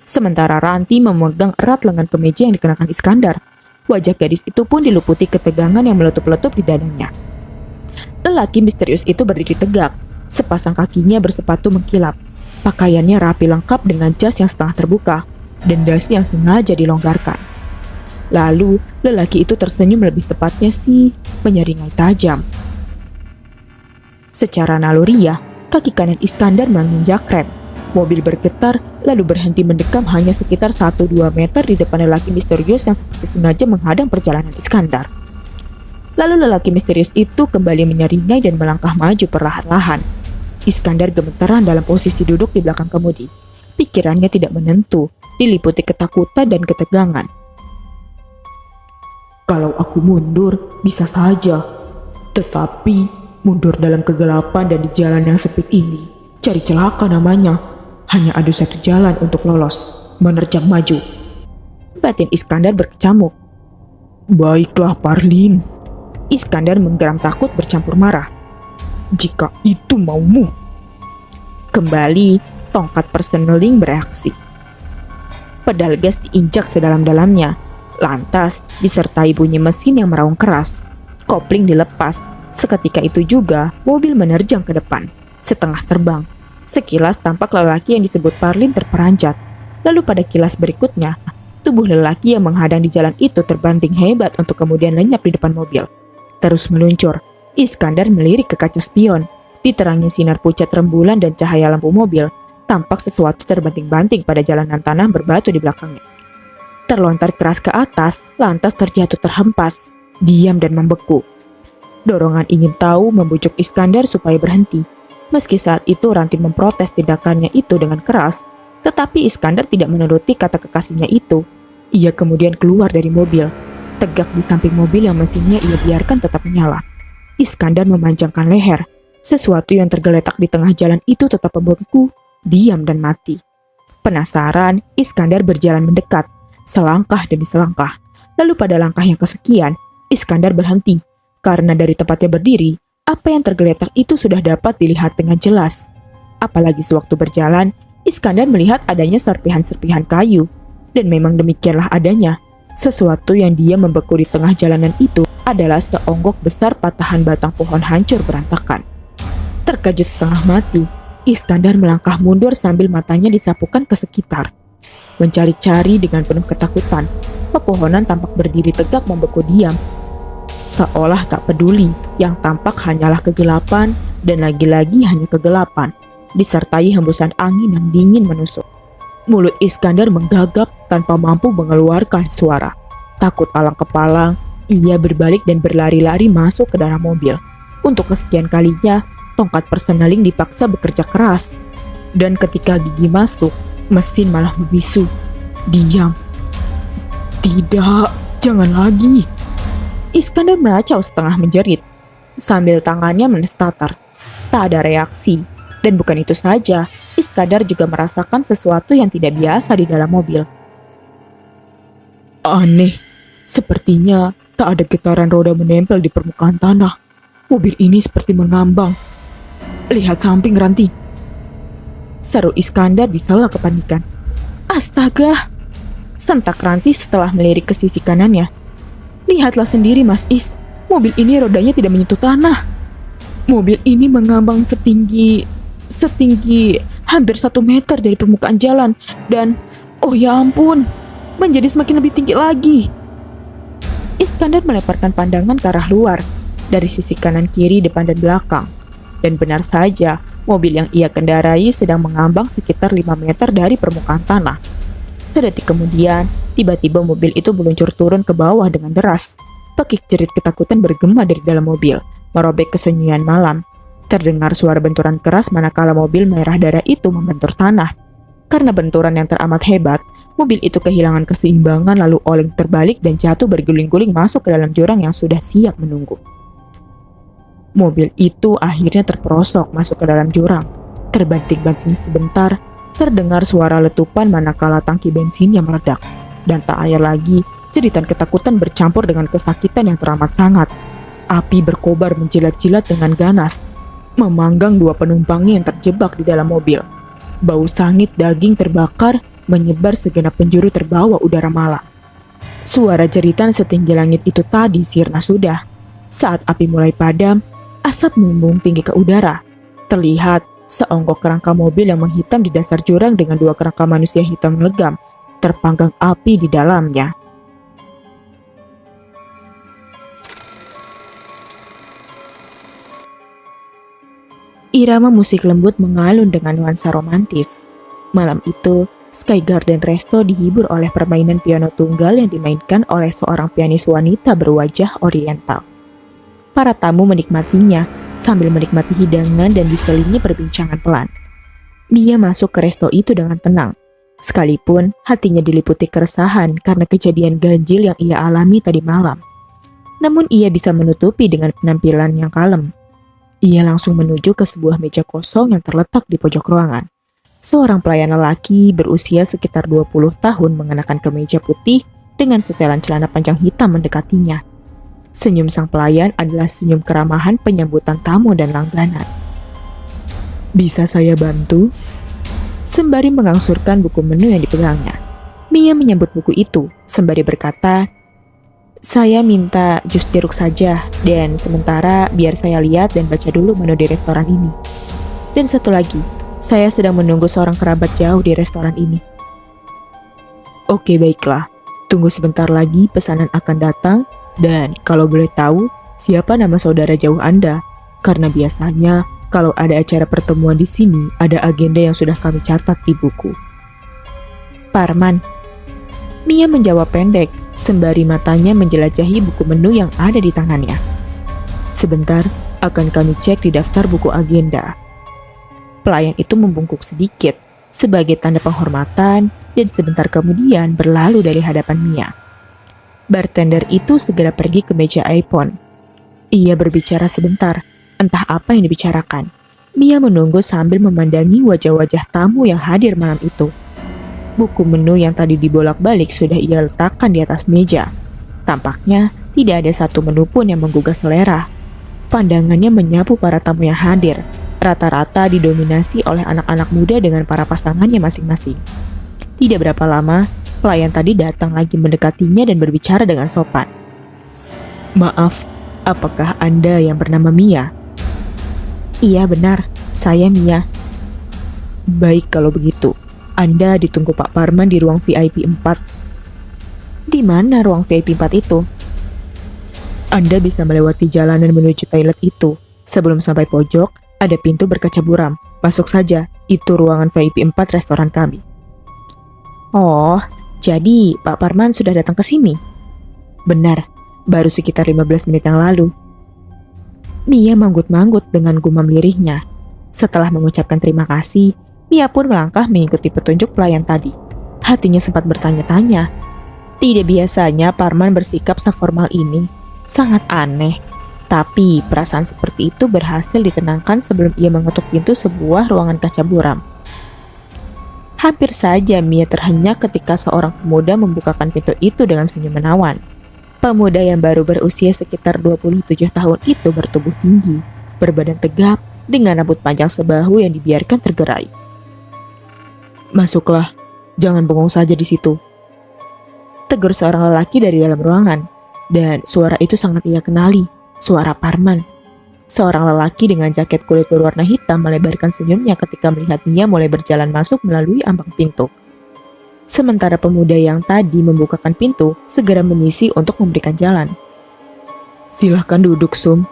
Sementara Ranti memegang erat lengan kemeja yang dikenakan Iskandar. Wajah gadis itu pun diliputi ketegangan yang meletup-letup di dadanya. Lelaki misterius itu berdiri tegak. Sepasang kakinya bersepatu mengkilap. Pakaiannya rapi lengkap dengan jas yang setengah terbuka dan dasi yang sengaja dilonggarkan. Lalu, lelaki itu tersenyum, lebih tepatnya sih menyeringai tajam. Secara naluriah, kaki kanan Iskandar menginjak rem. Mobil bergetar lalu berhenti mendekam hanya sekitar 1-2 meter di depan lelaki misterius yang seperti sengaja menghadang perjalanan Iskandar. Lalu lelaki misterius itu kembali menyeringai dan melangkah maju perlahan-lahan. Iskandar gemeteran dalam posisi duduk di belakang kemudi. Pikirannya tidak menentu, diliputi ketakutan dan ketegangan. Kalau aku mundur, bisa saja. Tetapi, mundur dalam kegelapan dan di jalan yang sempit ini, cari celaka namanya. Hanya ada satu jalan untuk lolos, menerjang maju. Batin Iskandar berkecamuk. Baiklah, Parlin. Iskandar menggeram takut bercampur marah. Jika itu maumu. Kembali, tongkat perseneling bereaksi. Pedal gas diinjak sedalam-dalamnya. Lantas, disertai bunyi mesin yang meraung keras. Kopling dilepas. Seketika itu juga, mobil menerjang ke depan. Setengah terbang. Sekilas tampak lelaki yang disebut Parlin terperanjat. Lalu pada kilas berikutnya, tubuh lelaki yang menghadang di jalan itu terbanting hebat untuk kemudian lenyap di depan mobil. Terus meluncur. Iskandar melirik ke kaca spion. Diterangi sinar pucat rembulan dan cahaya lampu mobil, tampak sesuatu terbanting-banting pada jalanan tanah berbatu di belakangnya. Terlontar keras ke atas, lantas terjatuh terhempas, diam dan membeku. Dorongan ingin tahu membujuk Iskandar supaya berhenti. Meski saat itu Ranti memprotes tindakannya itu dengan keras, tetapi Iskandar tidak menuruti kata kekasihnya itu. Ia kemudian keluar dari mobil, tegak di samping mobil yang mesinnya ia biarkan tetap menyala. Iskandar memanjangkan leher. Sesuatu yang tergeletak di tengah jalan itu tetap membengkuk, diam dan mati. Penasaran, Iskandar berjalan mendekat, selangkah demi selangkah. Lalu pada langkah yang kesekian, Iskandar berhenti. Karena dari tempatnya berdiri, apa yang tergeletak itu sudah dapat dilihat dengan jelas. Apalagi sewaktu berjalan, Iskandar melihat adanya serpihan-serpihan kayu. Dan memang demikianlah adanya. Sesuatu yang dia membeku di tengah jalanan itu adalah seonggok besar patahan batang pohon hancur berantakan. Terkejut setengah mati, Iskandar melangkah mundur sambil matanya disapukan ke sekitar. Mencari-cari dengan penuh ketakutan, pepohonan tampak berdiri tegak membeku diam. Seolah tak peduli, yang tampak hanyalah kegelapan dan lagi-lagi hanya kegelapan, disertai hembusan angin yang dingin menusuk. Mulut Iskandar menggagap tanpa mampu mengeluarkan suara. Takut alang-kepalang, ia berbalik dan berlari-lari masuk ke dalam mobil. Untuk kesekian kalinya, tongkat perseneling dipaksa bekerja keras. Dan ketika gigi masuk, mesin malah membisu. Diam. Tidak, jangan lagi. Iskandar meracau setengah menjerit, sambil tangannya menestatar. Tak ada reaksi. Dan bukan itu saja, Iskandar juga merasakan sesuatu yang tidak biasa di dalam mobil. Aneh, sepertinya tak ada getaran roda menempel di permukaan tanah. Mobil ini seperti mengambang. Lihat samping, Ranti. Seru Iskandar disela kepanikan. Astaga! Sentak Ranti setelah melirik ke sisi kanannya. Lihatlah sendiri, Mas Is. Mobil ini rodanya tidak menyentuh tanah. Mobil ini mengambang setinggi hampir 1 meter dari permukaan jalan. Dan, oh ya ampun, menjadi semakin lebih tinggi lagi. Iskandar melemparkan pandangan ke arah luar, dari sisi kanan kiri, depan dan belakang. Dan benar saja, mobil yang ia kendarai sedang mengambang sekitar 5 meter dari permukaan tanah. Sedetik kemudian, tiba-tiba mobil itu meluncur turun ke bawah dengan deras. Pekik jerit ketakutan bergema dari dalam mobil, merobek kesunyian malam. Terdengar suara benturan keras manakala mobil merah darah itu membentur tanah. Karena benturan yang teramat hebat, mobil itu kehilangan keseimbangan lalu oleng terbalik dan jatuh berguling-guling masuk ke dalam jurang yang sudah siap menunggu. Mobil itu akhirnya terperosok masuk ke dalam jurang. Terbanting-banting sebentar, terdengar suara letupan manakala tangki bensinnya meledak. Dan tak ayal lagi, jeritan ketakutan bercampur dengan kesakitan yang teramat sangat. Api berkobar menjilat-jilat dengan ganas, memanggang 2 penumpangnya yang terjebak di dalam mobil. Bau sangit daging terbakar menyebar segenap penjuru terbawa udara malam. Suara jeritan setinggi langit itu tadi sirna sudah. Saat api mulai padam, asap membumbung tinggi ke udara. Terlihat seonggok kerangka mobil yang menghitam di dasar jurang dengan 2 kerangka manusia hitam legam, terpanggang api di dalamnya. Irama musik lembut mengalun dengan nuansa romantis. Malam itu, Sky Garden Resto dihibur oleh permainan piano tunggal yang dimainkan oleh seorang pianis wanita berwajah oriental. Para tamu menikmatinya sambil menikmati hidangan dan diselingi perbincangan pelan. Dia masuk ke resto itu dengan tenang, sekalipun hatinya diliputi keresahan karena kejadian ganjil yang ia alami tadi malam. Namun ia bisa menutupi dengan penampilan yang kalem. Ia langsung menuju ke sebuah meja kosong yang terletak di pojok ruangan. Seorang pelayan lelaki berusia sekitar 20 tahun mengenakan kemeja putih dengan setelan celana panjang hitam mendekatinya. Senyum sang pelayan adalah senyum keramahan penyambutan tamu dan langganan. Bisa saya bantu? Sembari mengangsurkan buku menu yang dipegangnya, Mia menyambut buku itu sembari berkata, "Saya minta jus jeruk saja, dan sementara biar saya lihat dan baca dulu menu di restoran ini. Dan satu lagi, saya sedang menunggu seorang kerabat jauh di restoran ini." Oke, baiklah. Tunggu sebentar lagi pesanan akan datang, dan kalau boleh tahu, siapa nama saudara jauh Anda? Karena biasanya, kalau ada acara pertemuan di sini, ada agenda yang sudah kami catat di buku. Parman. Mia menjawab pendek, sembari matanya menjelajahi buku menu yang ada di tangannya. Sebentar, akan kami cek di daftar buku agenda. Pelayan itu membungkuk sedikit, sebagai tanda penghormatan, dan sebentar kemudian berlalu dari hadapan Mia. Bartender itu segera pergi ke meja iPhone. Ia berbicara sebentar, entah apa yang dibicarakan. Mia menunggu sambil memandangi wajah-wajah tamu yang hadir malam itu. Buku menu yang tadi dibolak-balik sudah ia letakkan di atas meja. Tampaknya tidak ada satu menu pun yang menggugah selera. Pandangannya menyapu para tamu yang hadir. Rata-rata didominasi oleh anak-anak muda dengan para pasangannya masing-masing. Tidak berapa lama, pelayan tadi datang lagi mendekatinya dan berbicara dengan sopan. Maaf, apakah Anda yang bernama Mia? Iya benar, saya Mia. Baik kalau begitu, Anda ditunggu Pak Parman di ruang VIP 4. Di mana ruang VIP 4 itu? Anda bisa melewati jalanan menuju toilet itu. Sebelum sampai pojok, ada pintu berkaca buram. Masuk saja, itu ruangan VIP 4 restoran kami. Oh, jadi Pak Parman sudah datang ke sini? Benar, baru sekitar 15 menit yang lalu. Mia manggut-manggut dengan gumam lirihnya. Setelah mengucapkan terima kasih, Mia pun melangkah mengikuti petunjuk pelayan tadi. Hatinya sempat bertanya-tanya. Tidak biasanya Parman bersikap seformal ini. Sangat aneh. Tapi perasaan seperti itu berhasil ditenangkan sebelum ia mengetuk pintu sebuah ruangan kaca buram. Hampir saja Mia terhenyak ketika seorang pemuda membukakan pintu itu dengan senyum menawan. Pemuda yang baru berusia sekitar 27 tahun itu bertubuh tinggi, berbadan tegap, dengan rambut panjang sebahu yang dibiarkan tergerai. Masuklah, jangan bengong saja di situ. Tegur seorang lelaki dari dalam ruangan, dan suara itu sangat ia kenali, suara Parman. Seorang lelaki dengan jaket kulit berwarna hitam melebarkan senyumnya ketika melihat Mia mulai berjalan masuk melalui ambang pintu. Sementara pemuda yang tadi membukakan pintu segera menyisi untuk memberikan jalan. Silahkan duduk, Sum.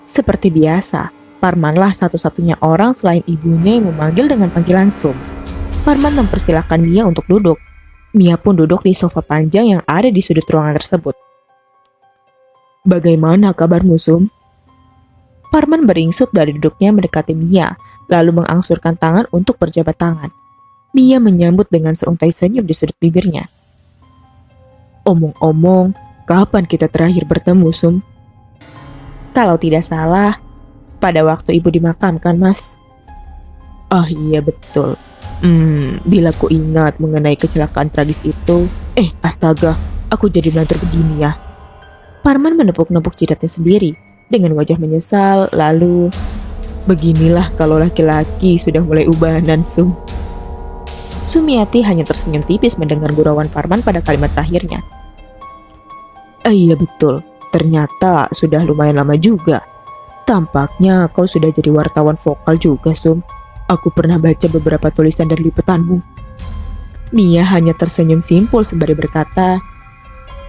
Seperti biasa, Parmanlah satu-satunya orang selain ibunya yang memanggil dengan panggilan Sum. Parman mempersilahkan Mia untuk duduk. Mia pun duduk di sofa panjang yang ada di sudut ruangan tersebut. Bagaimana kabarmu, Sum? Parman beringsut dari duduknya mendekati Mia, lalu mengangsurkan tangan untuk berjabat tangan. Mia menyambut dengan seuntai senyum di sudut bibirnya. Omong-omong, kapan kita terakhir bertemu, Sum? Kalau tidak salah, pada waktu ibu dimakamkan, Mas. Ah iya betul. Bila ku ingat mengenai kecelakaan tragis itu, astaga, aku jadi melantur begini ya. Parman menepuk-nepuk jidatnya sendiri dengan wajah menyesal, lalu, beginilah kalau laki-laki sudah mulai ubanan, Sum. Sumiati hanya tersenyum tipis mendengar gurauan Parman pada kalimat terakhirnya. Iya betul, ternyata sudah lumayan lama juga. Tampaknya kau sudah jadi wartawan vokal juga, Sum. Aku pernah baca beberapa tulisan dan liputanmu. Mia hanya tersenyum simpul sembari berkata,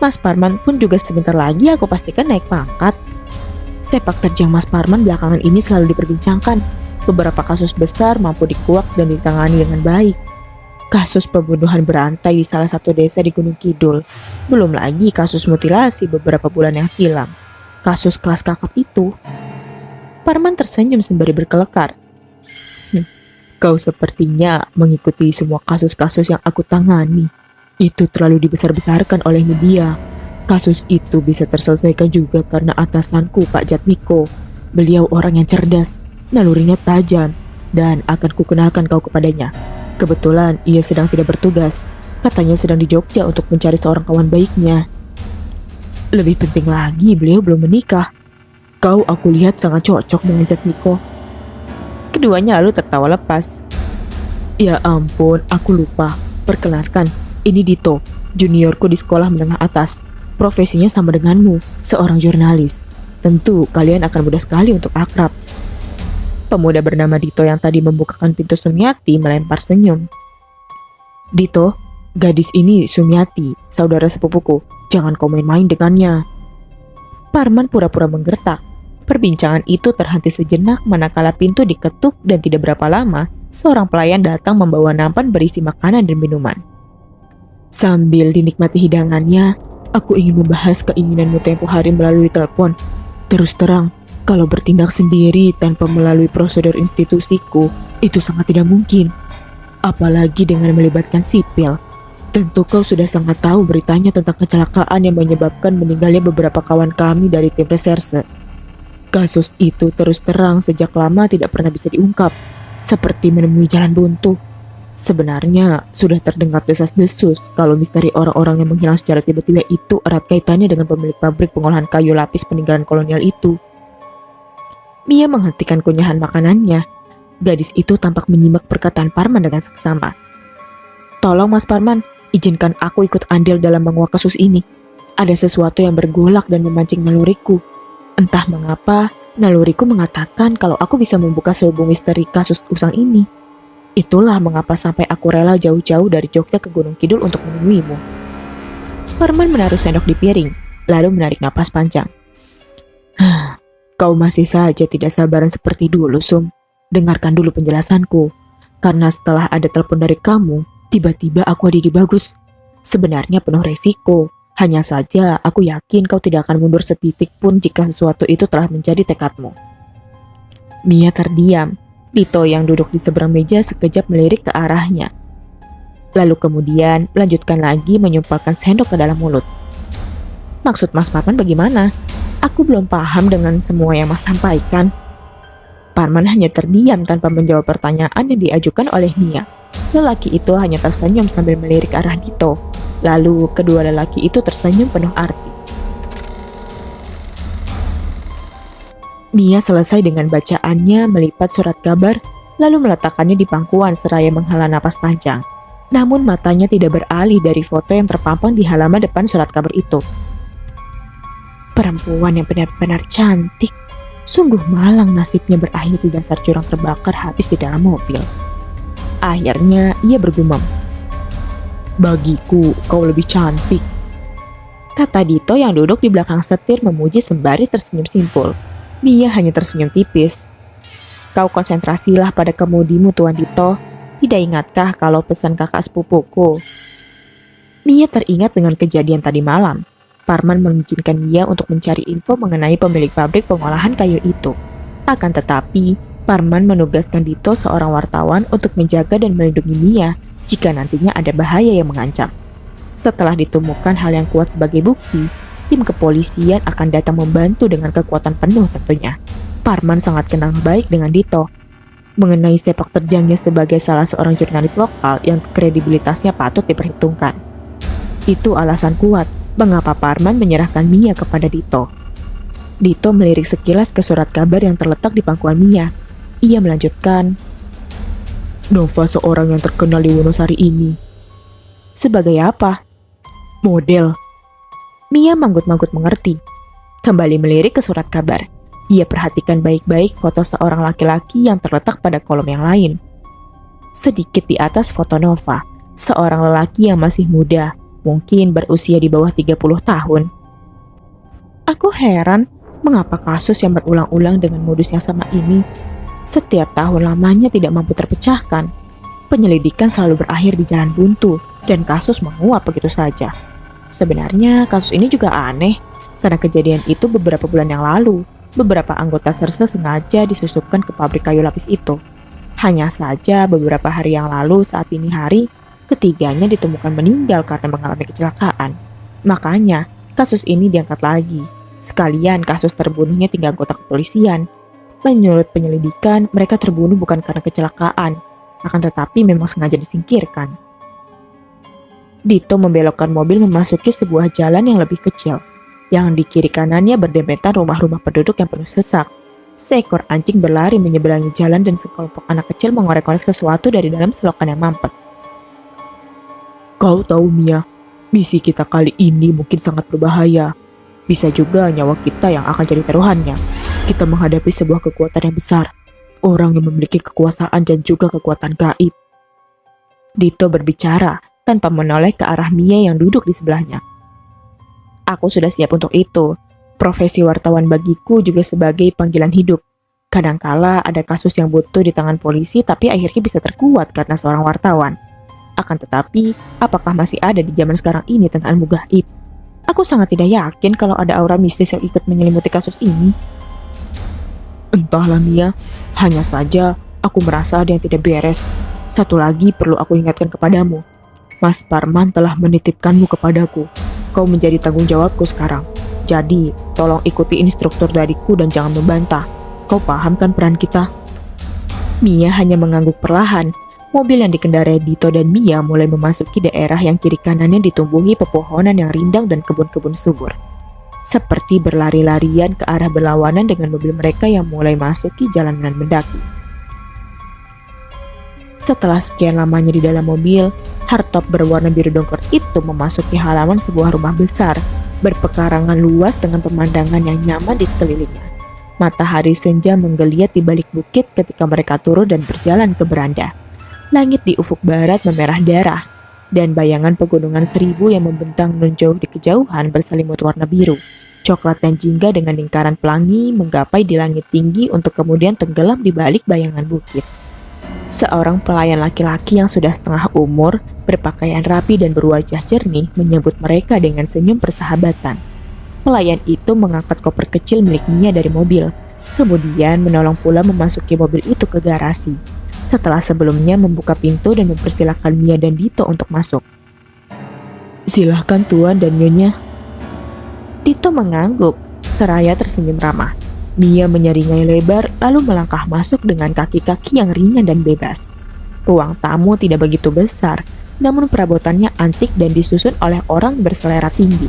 Mas Parman pun juga sebentar lagi aku pastikan naik pangkat. Sepak terjang Mas Parman belakangan ini selalu diperbincangkan. Beberapa kasus besar mampu dikuak dan ditangani dengan baik. Kasus pembunuhan berantai di salah satu desa di Gunung Kidul. Belum lagi kasus mutilasi beberapa bulan yang silam. Kasus kelas kakap itu. Parman tersenyum sembari berkelekar. Kau sepertinya mengikuti semua kasus-kasus yang aku tangani. Itu terlalu dibesar-besarkan oleh media. Kasus itu bisa terselesaikan juga karena atasanku Pak Jatmiko. Beliau orang yang cerdas, nalurinya tajam, dan akan kukenalkan kau kepadanya. Kebetulan ia sedang tidak bertugas. Katanya sedang di Jogja untuk mencari seorang kawan baiknya. Lebih penting lagi, beliau belum menikah. Kau aku lihat sangat cocok dengan Jatmiko. Keduanya lalu tertawa lepas. Ya ampun, aku lupa. Perkenalkan, ini Dito, juniorku di sekolah menengah atas. Profesinya sama denganmu, seorang jurnalis. Tentu kalian akan mudah sekali untuk akrab. Pemuda bernama Dito yang tadi membukakan pintu Sumiati melempar senyum. Dito, gadis ini Sumiati, saudara sepupuku. Jangan kau main-main dengannya. Parman pura-pura menggertak. Perbincangan itu terhenti sejenak manakala pintu diketuk dan tidak berapa lama, seorang pelayan datang membawa nampan berisi makanan dan minuman. Sambil dinikmati hidangannya, aku ingin membahas keinginanmu tempo hari melalui telepon. Terus terang, kalau bertindak sendiri tanpa melalui prosedur institusiku, itu sangat tidak mungkin. Apalagi dengan melibatkan sipil. Tentu kau sudah sangat tahu beritanya tentang kecelakaan yang menyebabkan meninggalnya beberapa kawan kami dari tim reserse. Kasus itu terus terang sejak lama tidak pernah bisa diungkap, seperti menemui jalan buntu. Sebenarnya sudah terdengar desas-desus kalau misteri orang-orang yang menghilang secara tiba-tiba itu erat kaitannya dengan pemilik pabrik pengolahan kayu lapis peninggalan kolonial itu. Mia menghentikan kunyahan makanannya. Gadis itu tampak menyimak perkataan Parman dengan seksama. Tolong Mas Parman, izinkan aku ikut andil dalam menguak kasus ini. Ada sesuatu yang bergolak dan memancing naluriku. Entah mengapa, naluriku mengatakan kalau aku bisa membuka selubung misteri kasus usang ini. Itulah mengapa sampai aku rela jauh-jauh dari Jogja ke Gunung Kidul untuk menemuimu. Parman menaruh sendok di piring, lalu menarik napas panjang. Kau masih saja tidak sabaran seperti dulu, Sum. Dengarkan dulu penjelasanku. Karena setelah ada telepon dari kamu, tiba-tiba aku ada di Bagus. Sebenarnya penuh resiko. Hanya saja aku yakin kau tidak akan mundur setitik pun jika sesuatu itu telah menjadi tekadmu. Mia terdiam. Dito yang duduk di seberang meja sekejap melirik ke arahnya. Lalu kemudian melanjutkan lagi menyumpalkan sendok ke dalam mulut. Maksud Mas Parman bagaimana? Aku belum paham dengan semua yang Mas sampaikan. Parman hanya terdiam tanpa menjawab pertanyaan yang diajukan oleh Mia. Lelaki itu hanya tersenyum sambil melirik arah Dito. Lalu kedua lelaki itu tersenyum penuh arti. Mia selesai dengan bacaannya, melipat surat kabar, lalu meletakkannya di pangkuan seraya menghela napas panjang. Namun matanya tidak beralih dari foto yang terpampang di halaman depan surat kabar itu. Perempuan yang benar-benar cantik. Sungguh malang nasibnya berakhir di dasar jurang terbakar habis di dalam mobil. Akhirnya ia bergumam. Bagiku, kau lebih cantik, kata Dito yang duduk di belakang setir memuji sembari tersenyum simpul. Mia hanya tersenyum tipis. Kau konsentrasilah pada kemudimu, Tuan Dito. Tidak ingatkah kalau pesan kakak sepupuku? Mia teringat dengan kejadian tadi malam. Parman mengizinkan Mia untuk mencari info mengenai pemilik pabrik pengolahan kayu itu. Akan tetapi, Parman menugaskan Dito seorang wartawan untuk menjaga dan melindungi Mia jika nantinya ada bahaya yang mengancam. Setelah ditemukan hal yang kuat sebagai bukti, tim kepolisian akan datang membantu dengan kekuatan penuh tentunya. Parman sangat kenal baik dengan Dito. Mengenai sepak terjangnya sebagai salah seorang jurnalis lokal yang kredibilitasnya patut diperhitungkan. Itu alasan kuat mengapa Parman menyerahkan Mia kepada Dito. Dito melirik sekilas ke surat kabar yang terletak di pangkuan Mia. Ia melanjutkan, Nova seorang yang terkenal di Wonosari ini. Sebagai apa? Model. Mia manggut-manggut mengerti. Kembali melirik ke surat kabar. Ia perhatikan baik-baik foto seorang laki-laki yang terletak pada kolom yang lain. Sedikit di atas foto Nova, seorang lelaki yang masih muda, mungkin berusia di bawah 30 tahun. Aku heran, mengapa kasus yang berulang-ulang dengan modus yang sama ini setiap tahun lamanya tidak mampu terpecahkan. Penyelidikan selalu berakhir di jalan buntu dan kasus menguap begitu saja. Sebenarnya kasus ini juga aneh, karena kejadian itu beberapa bulan yang lalu. Beberapa anggota serse sengaja disusupkan ke pabrik kayu lapis itu. Hanya saja beberapa hari yang lalu saat dini hari, ketiganya ditemukan meninggal karena mengalami kecelakaan. Makanya kasus ini diangkat lagi. Sekalian kasus terbunuhnya 3 anggota kepolisian. Menurut penyelidikan, mereka terbunuh bukan karena kecelakaan, akan tetapi memang sengaja disingkirkan. Dito membelokkan mobil memasuki sebuah jalan yang lebih kecil. Yang di kiri kanannya berdempetan rumah-rumah penduduk yang penuh sesak. Seekor anjing berlari menyeberangi jalan dan sekelompok anak kecil mengorek-ngorek sesuatu dari dalam selokan yang mampet. Kau tahu Mia, misi kita kali ini mungkin sangat berbahaya. Bisa juga nyawa kita yang akan jadi taruhannya. Kita menghadapi sebuah kekuatan yang besar. Orang yang memiliki kekuasaan dan juga kekuatan gaib. Dito berbicara tanpa menoleh ke arah Mia yang duduk di sebelahnya. Aku sudah siap untuk itu. Profesi wartawan bagiku juga sebagai panggilan hidup. Kadangkala ada kasus yang butuh di tangan polisi tapi akhirnya bisa terkuat karena seorang wartawan. Akan tetapi, apakah masih ada di zaman sekarang ini tentang ilmu gaib? Aku sangat tidak yakin kalau ada aura mistis yang ikut menyelimuti kasus ini. Entahlah Mia, hanya saja aku merasa ada yang tidak beres. Satu lagi perlu aku ingatkan kepadamu. Mas Parman telah menitipkanmu kepadaku. Kau menjadi tanggung jawabku sekarang. Jadi, tolong ikuti instruktur dariku dan jangan membantah. Kau paham kan peran kita? Mia hanya mengangguk perlahan. Mobil yang dikendarai Dito dan Mia mulai memasuki daerah yang kiri kanannya ditumbuhi pepohonan yang rindang dan kebun-kebun subur. Seperti berlari-larian ke arah berlawanan dengan mobil mereka yang mulai masuki jalanan mendaki. Setelah sekian lamanya di dalam mobil, hardtop berwarna biru dongker itu memasuki halaman sebuah rumah besar, berpekarangan luas dengan pemandangan yang nyaman di sekelilingnya. Matahari senja menggeliat di balik bukit ketika mereka turun dan berjalan ke beranda. Langit di ufuk barat memerah darah, dan bayangan pegunungan Seribu yang membentang menjauh di kejauhan berselimut warna biru, coklat dan jingga dengan lingkaran pelangi menggapai di langit tinggi untuk kemudian tenggelam di balik bayangan bukit. Seorang pelayan laki-laki yang sudah setengah umur berpakaian rapi dan berwajah jernih menyambut mereka dengan senyum persahabatan. Pelayan itu mengangkat koper kecil milik Mia dari mobil, kemudian menolong pula memasuki mobil itu ke garasi. Setelah sebelumnya membuka pintu dan mempersilahkan Mia dan Dito untuk masuk. "Silahkan Tuan dan Nyonya." Dito mengangguk, seraya tersenyum ramah. Mia menyeringai lebar lalu melangkah masuk dengan kaki-kaki yang ringan dan bebas. Ruang tamu tidak begitu besar, namun perabotannya antik dan disusun oleh orang berselera tinggi.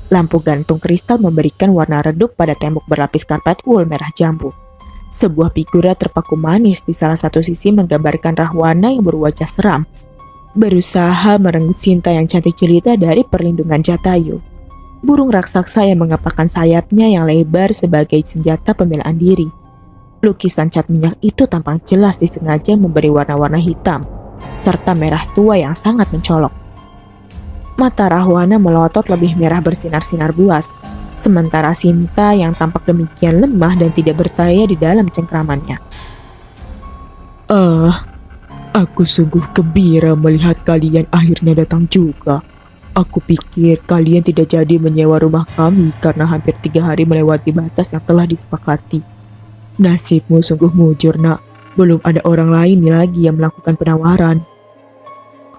Lampu gantung kristal memberikan warna redup pada tembok berlapis karpet wool merah jambu. Sebuah figura terpaku manis di salah satu sisi menggambarkan Rahwana yang berwajah seram, berusaha merenggut Sinta yang cantik jelita dari perlindungan Jatayu. Burung raksasa yang mengepakkan sayapnya yang lebar sebagai senjata pembelaan diri. Lukisan cat minyak itu tampak jelas disengaja memberi warna-warna hitam, serta merah tua yang sangat mencolok. Mata Rahwana melotot lebih merah bersinar-sinar buas, sementara Sinta yang tampak demikian lemah dan tidak berdaya di dalam cengkramannya. Aku sungguh gembira melihat kalian akhirnya datang juga. Aku pikir kalian tidak jadi menyewa rumah kami karena hampir 3 hari melewati batas yang telah disepakati. Nasibmu sungguh mujur, nak. Belum ada orang lain lagi yang melakukan penawaran."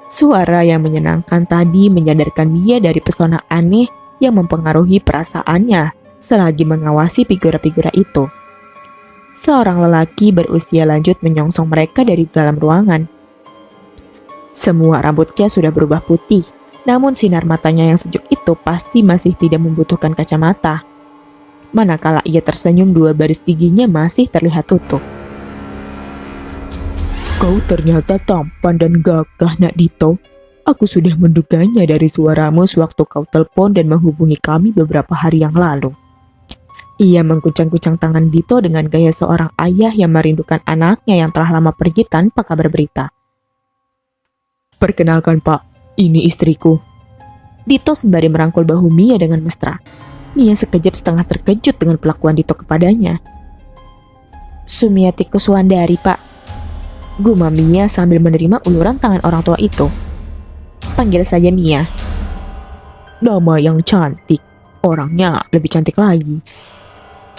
Suara yang menyenangkan tadi menyadarkan Mia dari pesona aneh yang mempengaruhi perasaannya selagi mengawasi figura-figura itu. Seorang lelaki berusia lanjut menyongsong mereka dari dalam ruangan. Semua rambutnya sudah berubah putih, namun sinar matanya yang sejuk itu pasti masih tidak membutuhkan kacamata. Manakala ia tersenyum, 2 baris giginya masih terlihat utuh. "Kau ternyata tampan dan gagah, Nak Dito. Aku sudah menduganya dari suaramu sewaktu kau telepon dan menghubungi kami beberapa hari yang lalu." Ia mengguncang-guncang tangan Dito dengan gaya seorang ayah yang merindukan anaknya yang telah lama pergi tanpa kabar berita. "Perkenalkan Pak, ini istriku." Dito sembari merangkul bahu Mia dengan mesra. Mia sekejap setengah terkejut dengan perlakuan Dito kepadanya. "Sumiati Kuswandari, Pak," gumam Mia sambil menerima uluran tangan orang tua itu. "Panggil saja Mia." "Nama yang cantik, orangnya lebih cantik lagi."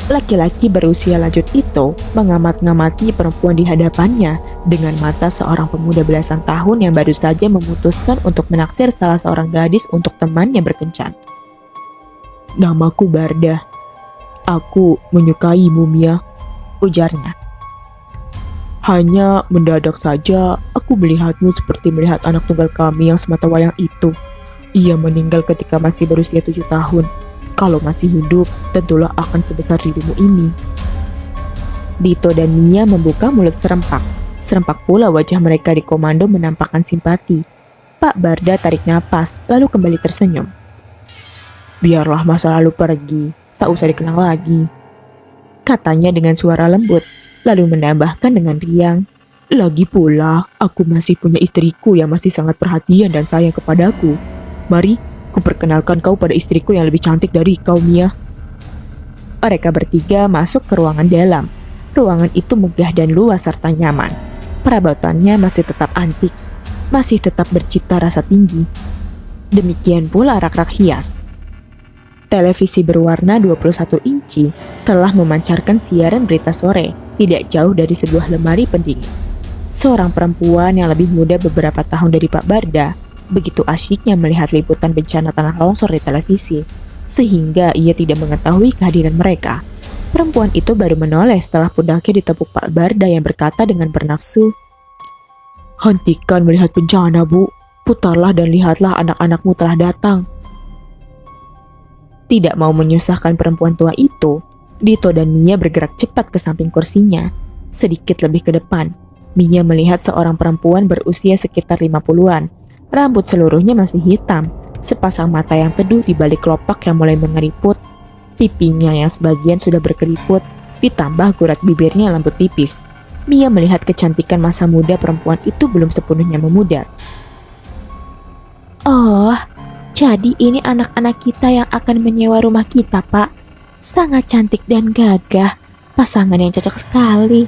Laki-laki berusia lanjut itu mengamat-ngamati perempuan di hadapannya dengan mata seorang pemuda belasan tahun yang baru saja memutuskan untuk menaksir salah seorang gadis untuk temannya berkencan. "Namaku Barda. Aku menyukaimu, Mia," ujarnya. "Hanya mendadak saja aku melihatmu seperti melihat anak tunggal kami yang semata wayang itu. Ia meninggal ketika masih berusia 7 tahun. Kalau masih hidup, tentulah akan sebesar dirimu ini." Dito dan Mia membuka mulut serempak. Serempak pula wajah mereka di komando menampakkan simpati. Pak Barda tarik napas, lalu kembali tersenyum. "Biarlah masa lalu pergi, tak usah dikenang lagi," katanya dengan suara lembut, lalu menambahkan dengan riang. "Lagi pula, aku masih punya istriku yang masih sangat perhatian dan sayang kepadaku. Mari, kuperkenalkan kau pada istriku yang lebih cantik dari kau, Mia." Mereka bertiga masuk ke ruangan dalam. Ruangan itu megah dan luas serta nyaman. Perabotannya masih tetap antik, masih tetap bercita rasa tinggi. Demikian pula rak-rak hias. Televisi berwarna 21 inci telah memancarkan siaran berita sore tidak jauh dari sebuah lemari pendingin. Seorang perempuan yang lebih muda beberapa tahun dari Pak Barda begitu asyiknya melihat liputan bencana tanah longsor di televisi, sehingga ia tidak mengetahui kehadiran mereka. Perempuan itu baru menoleh setelah pundaknya ditepuk Pak Barda yang berkata dengan bernafsu, "Hentikan melihat bencana, Bu. Putarlah dan lihatlah anak-anakmu telah datang." Tidak mau menyusahkan perempuan tua itu, Dito dan Mia bergerak cepat ke samping kursinya. Sedikit lebih ke depan, Mia melihat seorang perempuan berusia sekitar 50-an. Rambut seluruhnya masih hitam, sepasang mata yang teduh di balik kelopak yang mulai mengeriput, pipinya yang sebagian sudah berkeriput, ditambah gurat bibirnya yang lembut tipis. Mia melihat kecantikan masa muda perempuan itu belum sepenuhnya memudar. "Oh, jadi ini anak-anak kita yang akan menyewa rumah kita, Pak. Sangat cantik dan gagah, pasangan yang cocok sekali."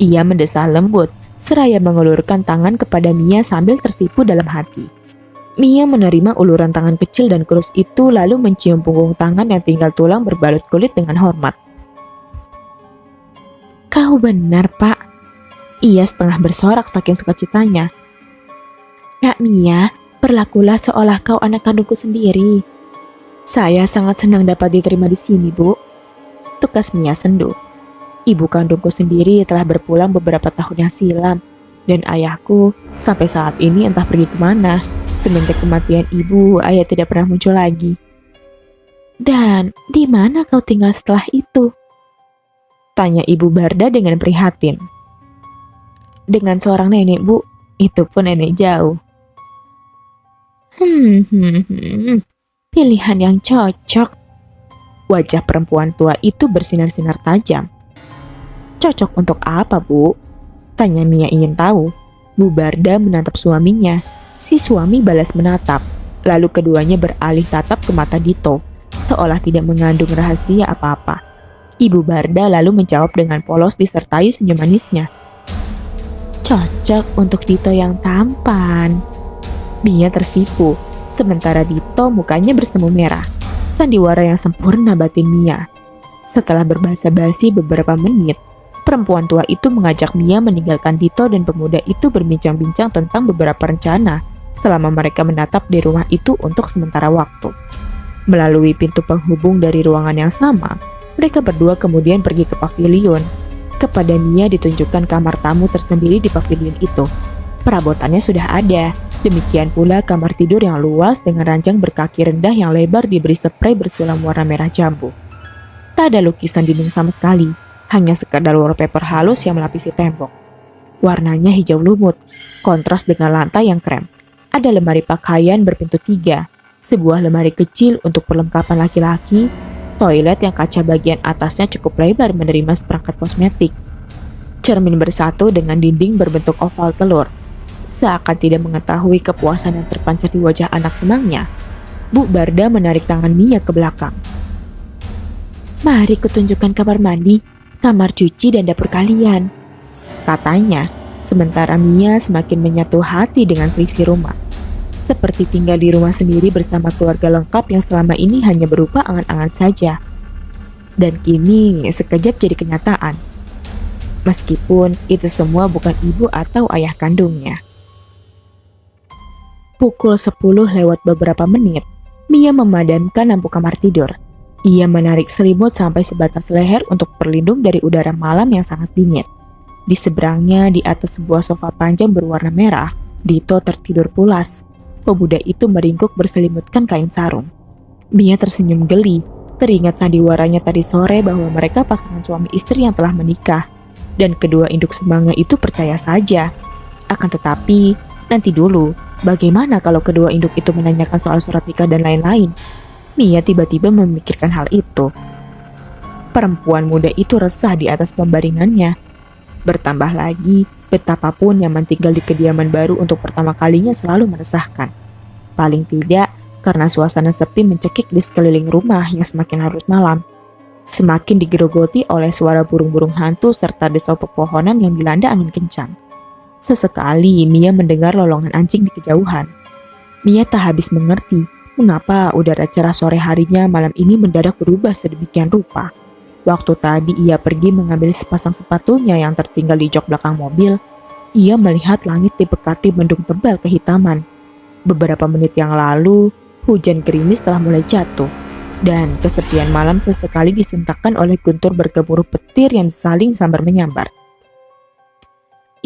Ia mendesah lembut seraya mengulurkan tangan kepada Mia sambil tersipu dalam hati. Mia menerima uluran tangan kecil dan kurus itu lalu mencium punggung tangan yang tinggal tulang berbalut kulit dengan hormat. "Kau benar, Pak." Ia setengah bersorak saking sukacitanya. "Nak Mia, berlakulah seolah kau anak kandungku sendiri." "Saya sangat senang dapat diterima di sini, Bu," tukas Mia sendu. "Ibu kandungku sendiri telah berpulang beberapa tahun yang silam, dan ayahku sampai saat ini entah pergi kemana. Semenjak kematian ibu, ayah tidak pernah muncul lagi." "Dan di mana kau tinggal setelah itu?" tanya Ibu Barda dengan prihatin. "Dengan seorang nenek, Bu. Itu pun nenek jauh." Pilihan yang cocok." Wajah perempuan tua itu bersinar-sinar tajam. "Cocok untuk apa, Bu?" tanya Mia ingin tahu. Bu Barda menatap suaminya. Si suami balas menatap. Lalu keduanya beralih tatap ke mata Dito, seolah tidak mengandung rahasia apa-apa. Ibu Barda lalu menjawab dengan polos disertai senyum manisnya. "Cocok untuk Dito yang tampan." Mia tersipu, sementara Dito mukanya bersemu merah. Sandiwara yang sempurna batin Mia. Setelah berbahasa-basi beberapa menit, perempuan tua itu mengajak Mia meninggalkan Dito dan pemuda itu berbincang-bincang tentang beberapa rencana selama mereka menatap di rumah itu untuk sementara waktu. Melalui pintu penghubung dari ruangan yang sama, mereka berdua kemudian pergi ke pavilion. Kepada Mia ditunjukkan kamar tamu tersendiri di pavilion itu. Perabotannya sudah ada, demikian pula kamar tidur yang luas dengan ranjang berkaki rendah yang lebar diberi spray bersulam warna merah jambu. Tak ada lukisan dinding sama sekali, hanya sekadar wallpaper halus yang melapisi tembok. Warnanya hijau lumut, kontras dengan lantai yang krem. Ada lemari pakaian berpintu 3, sebuah lemari kecil untuk perlengkapan laki-laki, toilet yang kaca bagian atasnya cukup lebar menerima seperangkat kosmetik, cermin bersatu dengan dinding berbentuk oval telur. Seakan tidak mengetahui kepuasan yang terpancar di wajah anak senangnya, Bu Barda menarik tangan Mia ke belakang. "Mari kutunjukkan kamar mandi, kamar cuci dan dapur kalian," katanya, sementara Mia semakin menyatu hati dengan seisi rumah. Seperti tinggal di rumah sendiri bersama keluarga lengkap yang selama ini hanya berupa angan-angan saja. Dan kini sekejap jadi kenyataan. Meskipun itu semua bukan ibu atau ayah kandungnya. Pukul 10 lewat beberapa menit, Mia memadamkan lampu kamar tidur. Ia menarik selimut sampai sebatas leher untuk berlindung dari udara malam yang sangat dingin. Di seberangnya, di atas sebuah sofa panjang berwarna merah, Dito tertidur pulas. Pemuda itu meringkuk berselimutkan kain sarung. Mia tersenyum geli, teringat sandiwaranya tadi sore bahwa mereka pasangan suami istri yang telah menikah. Dan kedua induk semangga itu percaya saja. Akan tetapi, nanti dulu, bagaimana kalau kedua induk itu menanyakan soal surat nikah dan lain-lain? Mia tiba-tiba memikirkan hal itu. Perempuan muda itu resah di atas pembaringannya. Bertambah lagi, betapapun nyaman tinggal di kediaman baru untuk pertama kalinya selalu meresahkan. Paling tidak, karena suasana sepi mencekik di sekeliling rumah yang semakin larut malam. Semakin digerogoti oleh suara burung-burung hantu serta desau pepohonan yang dilanda angin kencang. Sesekali, Mia mendengar lolongan anjing di kejauhan. Mia tak habis mengerti mengapa udara cerah sore harinya malam ini mendadak berubah sedemikian rupa. Waktu tadi ia pergi mengambil sepasang sepatunya yang tertinggal di jok belakang mobil, ia melihat langit dibekati mendung tebal kehitaman. Beberapa menit yang lalu, hujan gerimis telah mulai jatuh, dan kesepian malam sesekali disentakkan oleh guntur bergemuruh petir yang saling sambar menyambar.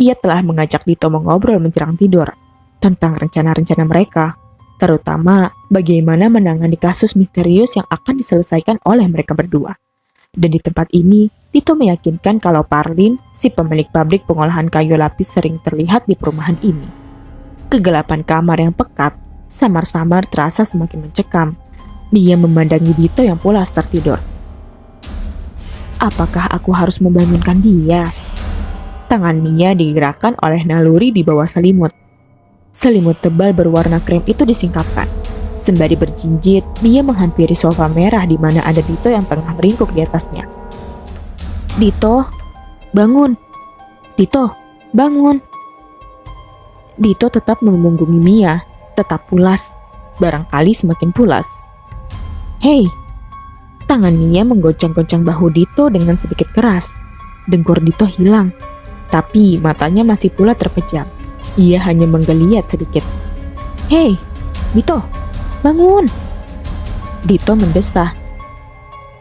Ia telah mengajak Dito mengobrol menjelang tidur tentang rencana-rencana mereka, terutama bagaimana menangani kasus misterius yang akan diselesaikan oleh mereka berdua. Dan di tempat ini, Dito meyakinkan kalau Parlin, si pemilik pabrik pengolahan kayu lapis, sering terlihat di perumahan ini. Kegelapan kamar yang pekat, samar-samar terasa semakin mencekam. Mia memandangi Dito yang pulas tertidur. Apakah aku harus membangunkan dia? Tangan Mia digerakkan oleh naluri di bawah selimut. Selimut tebal berwarna krem itu disingkapkan. Sembari berjinjit, Mia menghampiri sofa merah di mana ada Dito yang tengah meringkuk di atasnya. Dito, bangun! Dito, bangun! Dito tetap memunggungi Mia, tetap pulas, barangkali semakin pulas. Hei, tangan Mia menggoncang-goncang bahu Dito dengan sedikit keras. Dengkur Dito hilang, tapi matanya masih pula terpejam. Ia hanya menggeliat sedikit. Hei, Dito, bangun! Dito mendesah.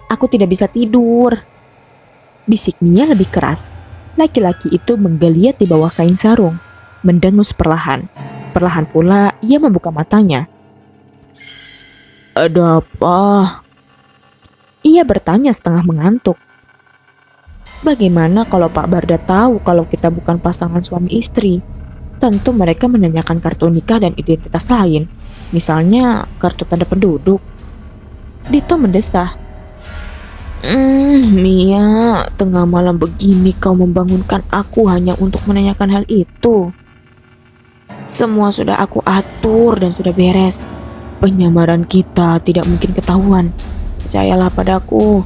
Aku tidak bisa tidur. Bisik Mia lebih keras. Laki-laki itu menggeliat di bawah kain sarung, mendengus perlahan. Perlahan pula ia membuka matanya. Ada apa? Ia bertanya setengah mengantuk. Bagaimana kalau Pak Barda tahu kalau kita bukan pasangan suami istri? Tentu mereka menanyakan kartu nikah dan identitas lain. Misalnya kartu tanda penduduk. Dito mendesah. Mia, tengah malam begini kau membangunkan aku hanya untuk menanyakan hal itu. Semua sudah aku atur dan sudah beres. Penyamaran kita tidak mungkin ketahuan. Percayalah padaku.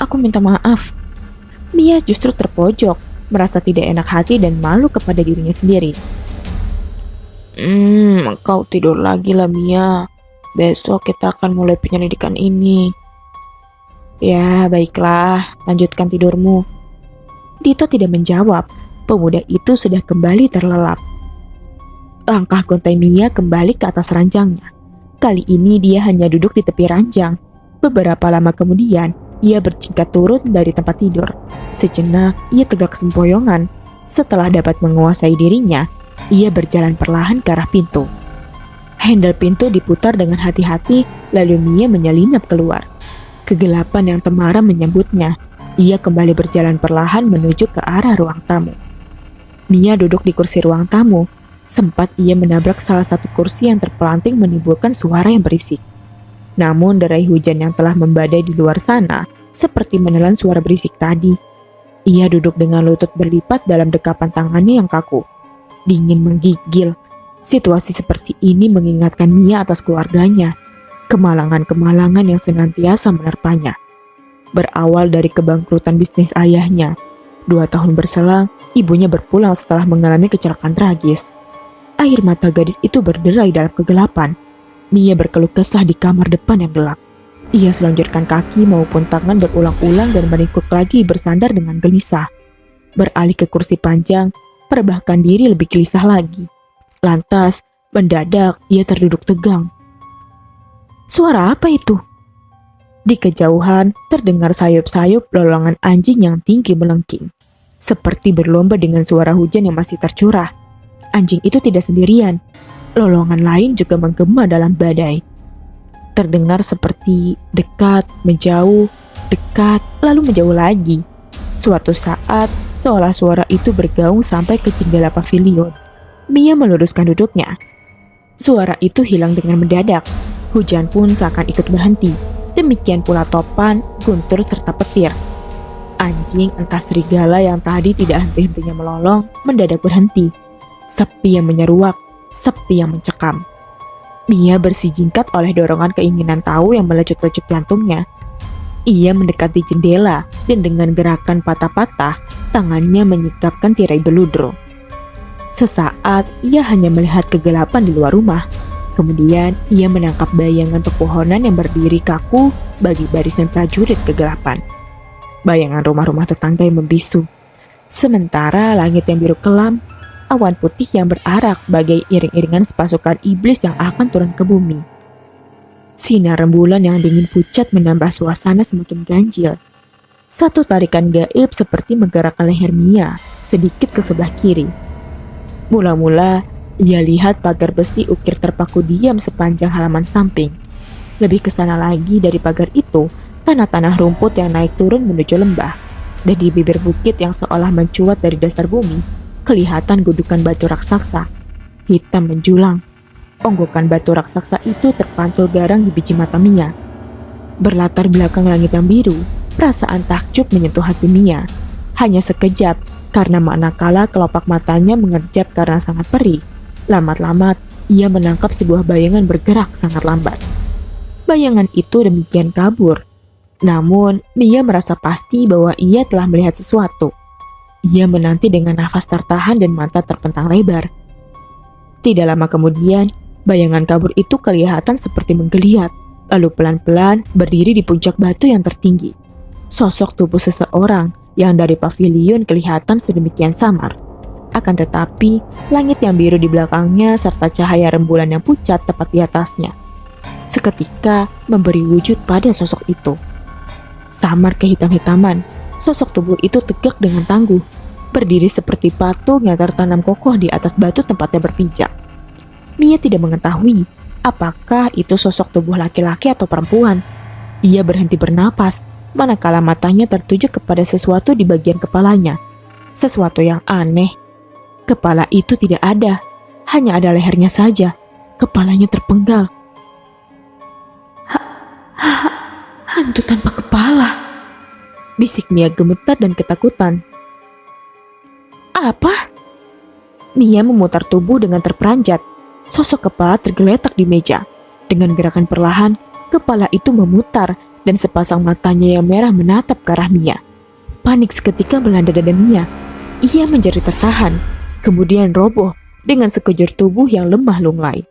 Aku minta maaf. Mia justru terpojok, merasa tidak enak hati dan malu kepada dirinya sendiri. Kau tidur lagi lah Mia. Besok kita akan mulai penyelidikan ini. Ya, baiklah, lanjutkan tidurmu. Dito tidak menjawab. Pemuda itu sudah kembali terlelap. Langkah gontai Mia kembali ke atas ranjangnya. Kali ini dia hanya duduk di tepi ranjang. Beberapa lama kemudian, ia berjingkat turun dari tempat tidur. Sejenak, ia tegak sempoyongan. Setelah dapat menguasai dirinya, ia berjalan perlahan ke arah pintu. Handle pintu diputar dengan hati-hati, lalu Mia menyelinap keluar. Kegelapan yang temaram menyambutnya. Ia kembali berjalan perlahan menuju ke arah ruang tamu. Mia duduk di kursi ruang tamu. Sempat ia menabrak salah satu kursi yang terpelanting menimbulkan suara yang berisik. Namun derai hujan yang telah membadai di luar sana seperti menelan suara berisik tadi. Ia duduk dengan lutut berlipat dalam dekapan tangannya yang kaku. Dingin menggigil. Situasi seperti ini mengingatkan Mia atas keluarganya, kemalangan-kemalangan yang senantiasa menerpanya. Berawal dari kebangkrutan bisnis ayahnya, 2 tahun berselang, ibunya berpulang setelah mengalami kecelakaan tragis. Air mata gadis itu berderai dalam kegelapan. Mia berkeluh kesah di kamar depan yang gelap. Ia selonjorkan kaki maupun tangan berulang-ulang dan meringkuk lagi bersandar dengan gelisah. Beralih ke kursi panjang, perebahkan diri lebih gelisah lagi. Lantas, mendadak ia terduduk tegang. Suara apa itu? Di kejauhan terdengar sayup-sayup lolongan anjing yang tinggi melengking. Seperti berlomba dengan suara hujan yang masih tercurah. Anjing itu tidak sendirian. Lolongan lain juga menggema dalam badai. Terdengar seperti dekat, menjauh, dekat, lalu menjauh lagi. Suatu saat, seolah suara itu bergaung sampai ke jendela pavilion. Mia meluruskan duduknya. Suara itu hilang dengan mendadak. Hujan pun seakan ikut berhenti. Demikian pula topan, guntur, serta petir. Anjing entah serigala yang tadi tidak henti-hentinya melolong, mendadak berhenti. Sepi yang menyeruak, sepi yang mencekam. Mia bersijingkat oleh dorongan keinginan tahu yang melecut-lecut jantungnya. Ia mendekati jendela dan dengan gerakan patah-patah, tangannya menyikapkan tirai beludro. Sesaat, ia hanya melihat kegelapan di luar rumah. Kemudian, ia menangkap bayangan pepohonan yang berdiri kaku bagi barisan prajurit kegelapan. Bayangan rumah-rumah tetangga yang membisu. Sementara langit yang biru kelam, awan putih yang berarak bagai iring-iringan sepasukan iblis yang akan turun ke bumi. Sinar rembulan yang dingin pucat menambah suasana semakin ganjil. Satu tarikan gaib seperti menggerakkan leher Mia sedikit ke sebelah kiri. Mula-mula, ia lihat pagar besi ukir terpaku diam sepanjang halaman samping. Lebih ke sana lagi dari pagar itu, tanah-tanah rumput yang naik turun menuju lembah. Dan di bibir bukit yang seolah mencuat dari dasar bumi, kelihatan gundukan batu raksasa. Hitam menjulang. Onggokan batu raksasa itu terpantul garang di biji mata Mia. Berlatar belakang langit yang biru, perasaan takjub menyentuh hati Mia. Hanya sekejap, karena manakala kelopak matanya mengerjap karena sangat perih. Lamat-lamat, ia menangkap sebuah bayangan bergerak sangat lambat. Bayangan itu demikian kabur. Namun, Mia merasa pasti bahwa ia telah melihat sesuatu. Ia menanti dengan nafas tertahan dan mata terpentang lebar. Tidak lama kemudian, bayangan kabur itu kelihatan seperti menggeliat, lalu pelan-pelan berdiri di puncak batu yang tertinggi. Sosok tubuh seseorang yang dari pavilion kelihatan sedemikian samar. Akan tetapi, langit yang biru di belakangnya serta cahaya rembulan yang pucat tepat di atasnya seketika memberi wujud pada sosok itu. Samar kehitam-hitaman, sosok tubuh itu tegak dengan tangguh, berdiri seperti patung yang tertanam kokoh di atas batu tempatnya berpijak. Mia tidak mengetahui apakah itu sosok tubuh laki-laki atau perempuan. Ia berhenti bernapas, manakala matanya tertuju kepada sesuatu di bagian kepalanya. Sesuatu yang aneh. Kepala itu tidak ada, hanya ada lehernya saja. Kepalanya terpenggal. Hantu tanpa kepala, bisik Mia gemetar dan ketakutan. Apa? Mia memutar tubuh dengan terperanjat. Sosok kepala tergeletak di meja. Dengan gerakan perlahan, kepala itu memutar dan sepasang matanya yang merah menatap ke arah Mia. Panik seketika melanda dada Mia. Ia menjerit tertahan, kemudian roboh dengan sekejur tubuh yang lemah lunglai.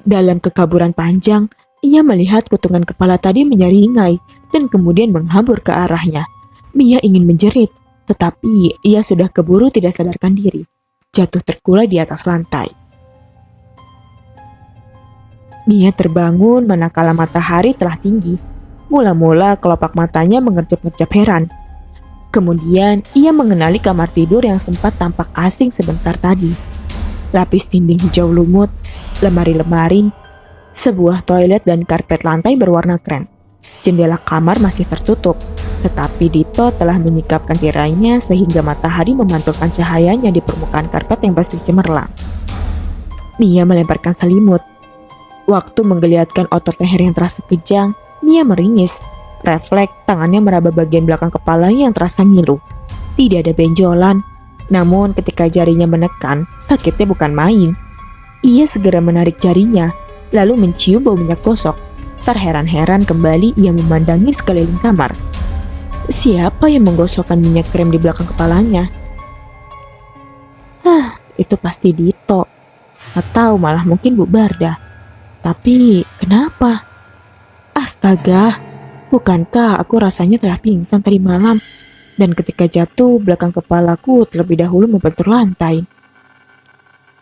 Dalam kekaburan panjang, ia melihat kutungan kepala tadi menyeringai dan kemudian menghambur ke arahnya. Mia ingin menjerit, tetapi ia sudah keburu tidak sadarkan diri, jatuh terkulai di atas lantai. Mia terbangun manakala matahari telah tinggi. Mula-mula kelopak matanya mengerjap-ngerjap heran. Kemudian ia mengenali kamar tidur yang sempat tampak asing sebentar tadi. Lapis dinding hijau lumut, lemari-lemari, sebuah toilet dan karpet lantai berwarna krem. Jendela kamar masih tertutup, tetapi Dito telah menyikapkan tirainya sehingga matahari memantulkan cahayanya di permukaan karpet yang bersih cemerlang. Mia melemparkan selimut. Waktu menggeliatkan otot leher yang terasa kejang, Mia meringis. Refleks tangannya meraba bagian belakang kepalanya yang terasa ngilu. Tidak ada benjolan, namun ketika jarinya menekan, sakitnya bukan main. Ia segera menarik jarinya, lalu mencium bau minyak gosok. Terheran-heran kembali ia memandangi sekeliling kamar. Siapa yang menggosokkan minyak krem di belakang kepalanya? Itu pasti Dito. Atau malah mungkin Bu Barda. Tapi kenapa? Astaga, bukankah aku rasanya telah pingsan tadi malam? Dan ketika jatuh, belakang kepalaku terlebih dahulu membentur lantai.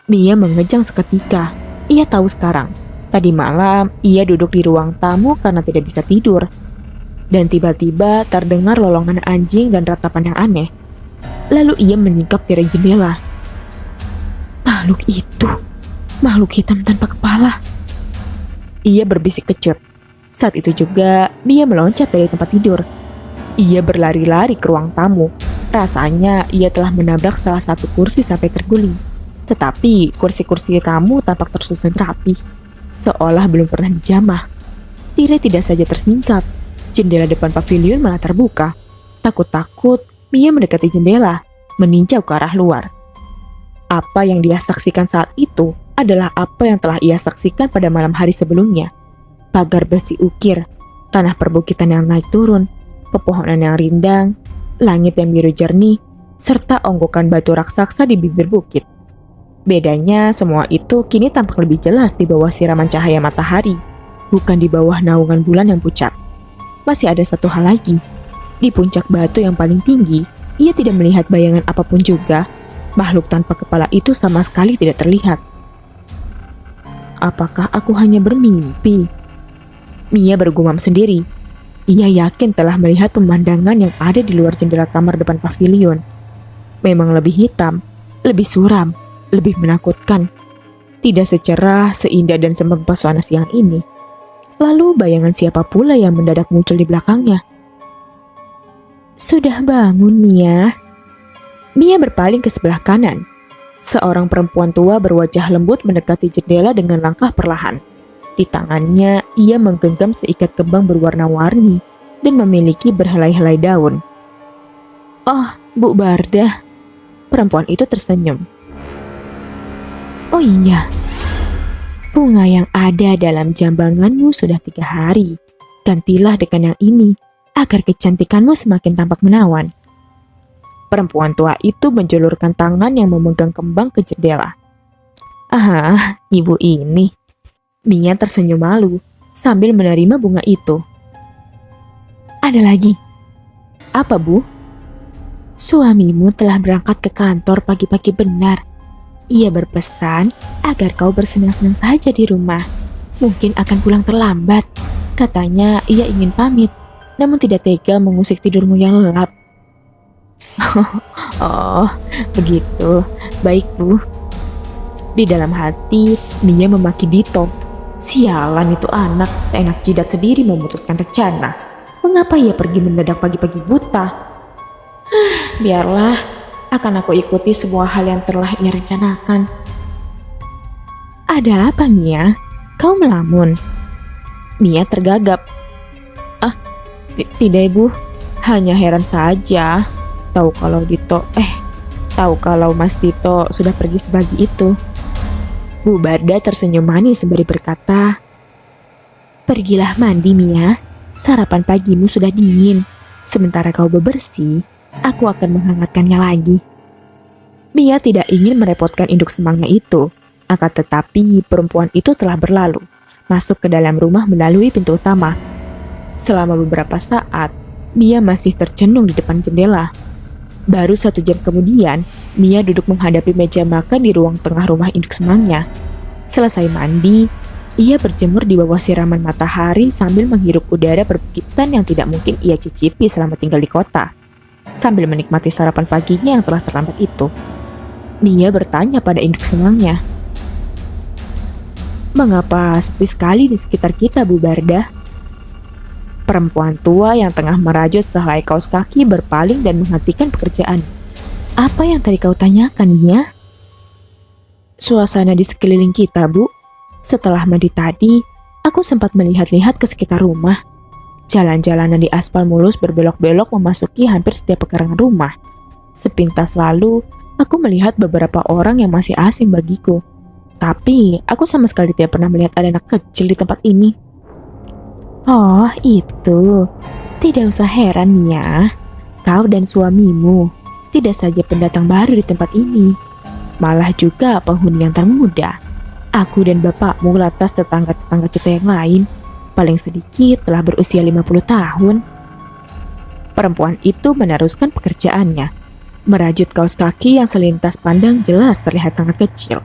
Mia mengejang seketika. Ia tahu sekarang. Tadi malam, ia duduk di ruang tamu karena tidak bisa tidur. Dan tiba-tiba terdengar lolongan anjing dan ratapan yang aneh. Lalu ia menyingkap tirai jendela. Makhluk itu, makhluk hitam tanpa kepala. Ia berbisik kecut. Saat itu juga, Mia meloncat dari tempat tidur. Ia berlari-lari ke ruang tamu. Rasanya ia telah menabrak salah satu kursi sampai terguling. Tetapi kursi-kursi tamu tampak tersusun rapi, seolah belum pernah dijamah. Tirai tidak saja tersingkap, jendela depan pavilion malah terbuka. Takut-takut, Mia mendekati jendela, meninjau ke arah luar. Apa yang dia saksikan saat itu adalah apa yang telah ia saksikan pada malam hari sebelumnya. Pagar besi ukir, tanah perbukitan yang naik turun, pepohonan yang rindang, langit yang biru jernih, serta onggokan batu raksasa di bibir bukit. Bedanya, semua itu kini tampak lebih jelas di bawah siraman cahaya matahari, bukan di bawah naungan bulan yang pucat. Masih ada satu hal lagi. Di puncak batu yang paling tinggi, ia tidak melihat bayangan apapun juga. Makhluk tanpa kepala itu sama sekali tidak terlihat. Apakah aku hanya bermimpi? Mia bergumam sendiri. Ia yakin telah melihat pemandangan yang ada di luar jendela kamar depan pavilion. Memang lebih hitam, lebih suram, lebih menakutkan. Tidak secerah, seindah dan semempesona siang ini. Lalu bayangan siapa pula yang mendadak muncul di belakangnya? Sudah bangun, Mia? Mia berpaling ke sebelah kanan. Seorang perempuan tua berwajah lembut mendekati jendela dengan langkah perlahan. Di tangannya, ia menggenggam seikat kembang berwarna-warni dan memiliki berhelai-helai daun. Oh, Bu Barda. Perempuan itu tersenyum. Oh iya, bunga yang ada dalam jambanganmu sudah 3 hari. Gantilah dengan yang ini, agar kecantikanmu semakin tampak menawan. Perempuan tua itu menjulurkan tangan yang memegang kembang ke jendela. Ah, ibu ini. Mia tersenyum malu sambil menerima bunga itu. Ada lagi. Apa, Bu? Suamimu telah berangkat ke kantor pagi-pagi benar. Ia berpesan agar kau bersenang-senang saja di rumah. Mungkin akan pulang terlambat. Katanya ia ingin pamit, namun tidak tega mengusik tidurmu yang lelap. Oh, begitu. Baik, Bu. Di dalam hati, Mia memaki Dito. Sialan itu anak, seenak jidat sendiri memutuskan rencana. Mengapa ia pergi mendadak pagi-pagi buta? Biarlah, akan aku ikuti semua hal yang telah ia rencanakan. Ada apa, Mia? Kau melamun? Mia tergagap. Ah, tidak, Ibu. Hanya heran saja. Tahu kalau Mas Dito sudah pergi sebagi itu. Bu Barda tersenyum manis sembari berkata, pergilah mandi, Mia. Sarapan pagimu sudah dingin. Sementara kau bebersih, aku akan menghangatkannya lagi. Mia tidak ingin merepotkan induk semangnya itu. Akan tetapi perempuan itu telah berlalu, masuk ke dalam rumah melalui pintu utama. Selama beberapa saat, Mia masih tercenung di depan jendela. Baru 1 jam kemudian, Mia duduk menghadapi meja makan di ruang tengah rumah induk semangnya. Selesai mandi, ia berjemur di bawah siraman matahari sambil menghirup udara perbukitan yang tidak mungkin ia cicipi selama tinggal di kota. Sambil menikmati sarapan paginya yang telah terlambat itu, Mia bertanya pada induk semangnya, mengapa sepi sekali di sekitar kita, Bu Barda? Perempuan tua yang tengah merajut sehelai kaos kaki berpaling dan menghentikan pekerjaan. Apa yang tadi kau tanyakan, Mia? Suasana di sekeliling kita, Bu. Setelah mandi tadi, aku sempat melihat-lihat ke sekitar rumah. Jalan-jalanan di aspal mulus berbelok-belok memasuki hampir setiap pekarangan rumah. Sepintas lalu, aku melihat beberapa orang yang masih asing bagiku. Tapi, aku sama sekali tidak pernah melihat ada anak kecil di tempat ini. Oh, itu. Tidak usah heran, Mia. Kau dan suamimu tidak saja pendatang baru di tempat ini, malah juga penghuni yang termuda. Aku dan bapakmu lantas tetangga-tetangga kita yang lain, paling sedikit telah berusia 50 tahun. Perempuan itu meneruskan pekerjaannya, merajut kaos kaki yang selintas pandang jelas terlihat sangat kecil.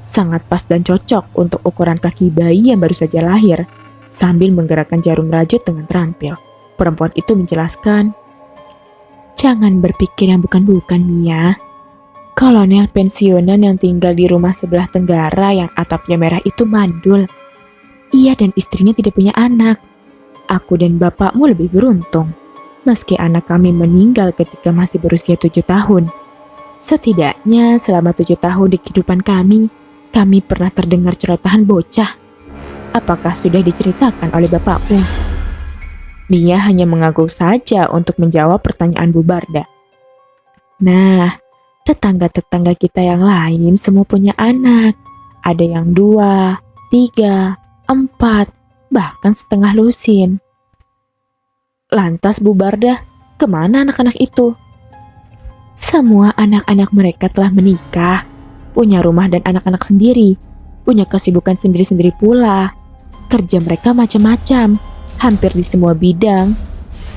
Sangat pas dan cocok untuk ukuran kaki bayi yang baru saja lahir. Sambil menggerakkan jarum rajut dengan terampil, perempuan itu menjelaskan, jangan berpikir yang bukan-bukan, Mia. Kolonel pensiunan yang tinggal di rumah sebelah tenggara yang atapnya merah itu mandul. Ia dan istrinya tidak punya anak. Aku dan bapakmu lebih beruntung, meski anak kami meninggal ketika masih berusia 7 tahun. Setidaknya selama 7 tahun di kehidupan kami pernah terdengar celotehan bocah. Apakah sudah diceritakan oleh bapakmu? Mia hanya mengangguk saja untuk menjawab pertanyaan Bu Barda. Nah, tetangga-tetangga kita yang lain semua punya anak. Ada yang 2, 3, 4, bahkan setengah lusin. Lantas Bu Barda, kemana anak-anak itu? Semua anak-anak mereka telah menikah, punya rumah dan anak-anak sendiri, punya kesibukan sendiri-sendiri pula. Kerja mereka macam-macam, hampir di semua bidang.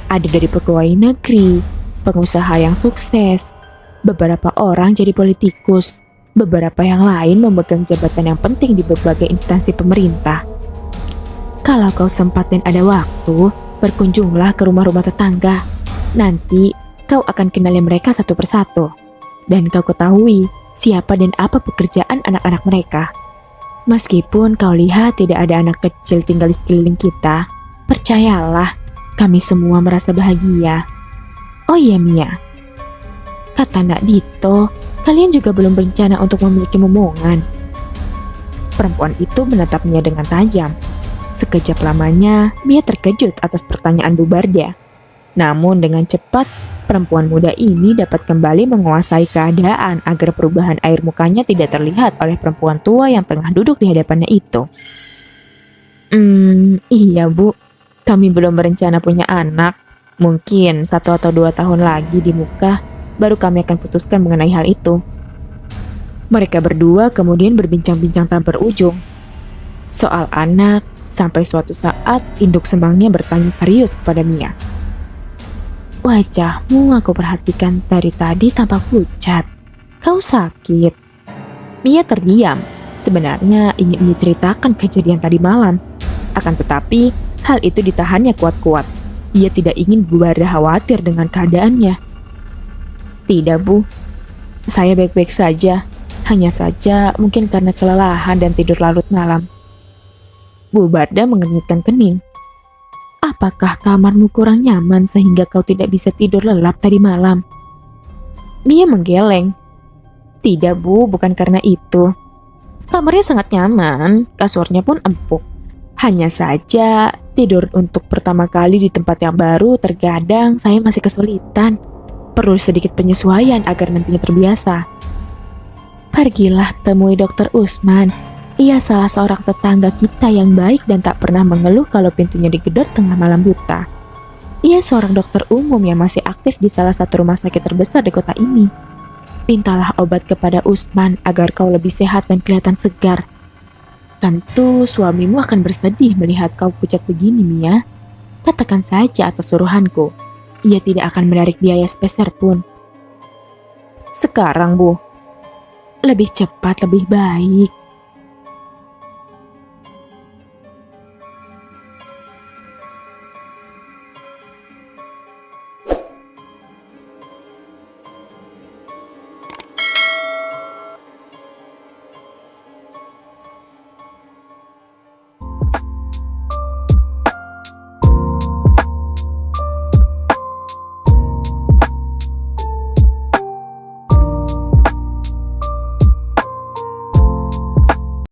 Ada dari pegawai negeri, pengusaha yang sukses, beberapa orang jadi politikus, beberapa yang lain memegang jabatan yang penting di berbagai instansi pemerintah. Kalau kau sempat dan ada waktu, berkunjunglah ke rumah-rumah tetangga. Nanti kau akan kenali mereka satu persatu, dan kau ketahui siapa dan apa pekerjaan anak-anak mereka. Meskipun kau lihat tidak ada anak kecil tinggal di sekeliling kita, percayalah, kami semua merasa bahagia. Oh iya, Mia, kata Nak Dito, kalian juga belum berencana untuk memiliki momongan. Perempuan itu menatapnya dengan tajam. Sekejap lamanya, Mia terkejut atas pertanyaan Bu Barda. Namun dengan cepat, perempuan muda ini dapat kembali menguasai keadaan agar perubahan air mukanya tidak terlihat oleh perempuan tua yang tengah duduk di hadapannya itu. Iya, Bu. Kami belum berencana punya anak. Mungkin 1 atau 2 tahun lagi di muka, baru kami akan putuskan mengenai hal itu. Mereka berdua kemudian berbincang-bincang tak berujung soal anak, sampai suatu saat induk semangnya bertanya serius kepada Mia. "Wajahmu aku perhatikan dari tadi tampak pucat. Kau sakit?" Mia terdiam. Sebenarnya ingin ia ceritakan kejadian tadi malam. Akan tetapi, hal itu ditahannya kuat-kuat. Ia tidak ingin Barda khawatir dengan keadaannya. "Tidak, Bu. Saya baik-baik saja. Hanya saja mungkin karena kelelahan dan tidur larut malam." Bu Barda mengernyitkan kening. "Apakah kamarmu kurang nyaman sehingga kau tidak bisa tidur lelap tadi malam?" Mia menggeleng. "Tidak, Bu, bukan karena itu. Kamarnya sangat nyaman, kasurnya pun empuk. Hanya saja tidur untuk pertama kali di tempat yang baru terkadang saya masih kesulitan. Perlu sedikit penyesuaian agar nantinya terbiasa." "Pergilah temui Dokter Usman. Ia salah seorang tetangga kita yang baik dan tak pernah mengeluh kalau pintunya digedor tengah malam buta. Ia seorang dokter umum yang masih aktif di salah satu rumah sakit terbesar di kota ini. Mintalah obat kepada Usman agar kau lebih sehat dan kelihatan segar. Tentu suamimu akan bersedih melihat kau pucat begini, Mia. Katakan saja atas suruhanku. Ia tidak akan menarik biaya sepeser pun." "Sekarang, Bu?" "Lebih cepat lebih baik.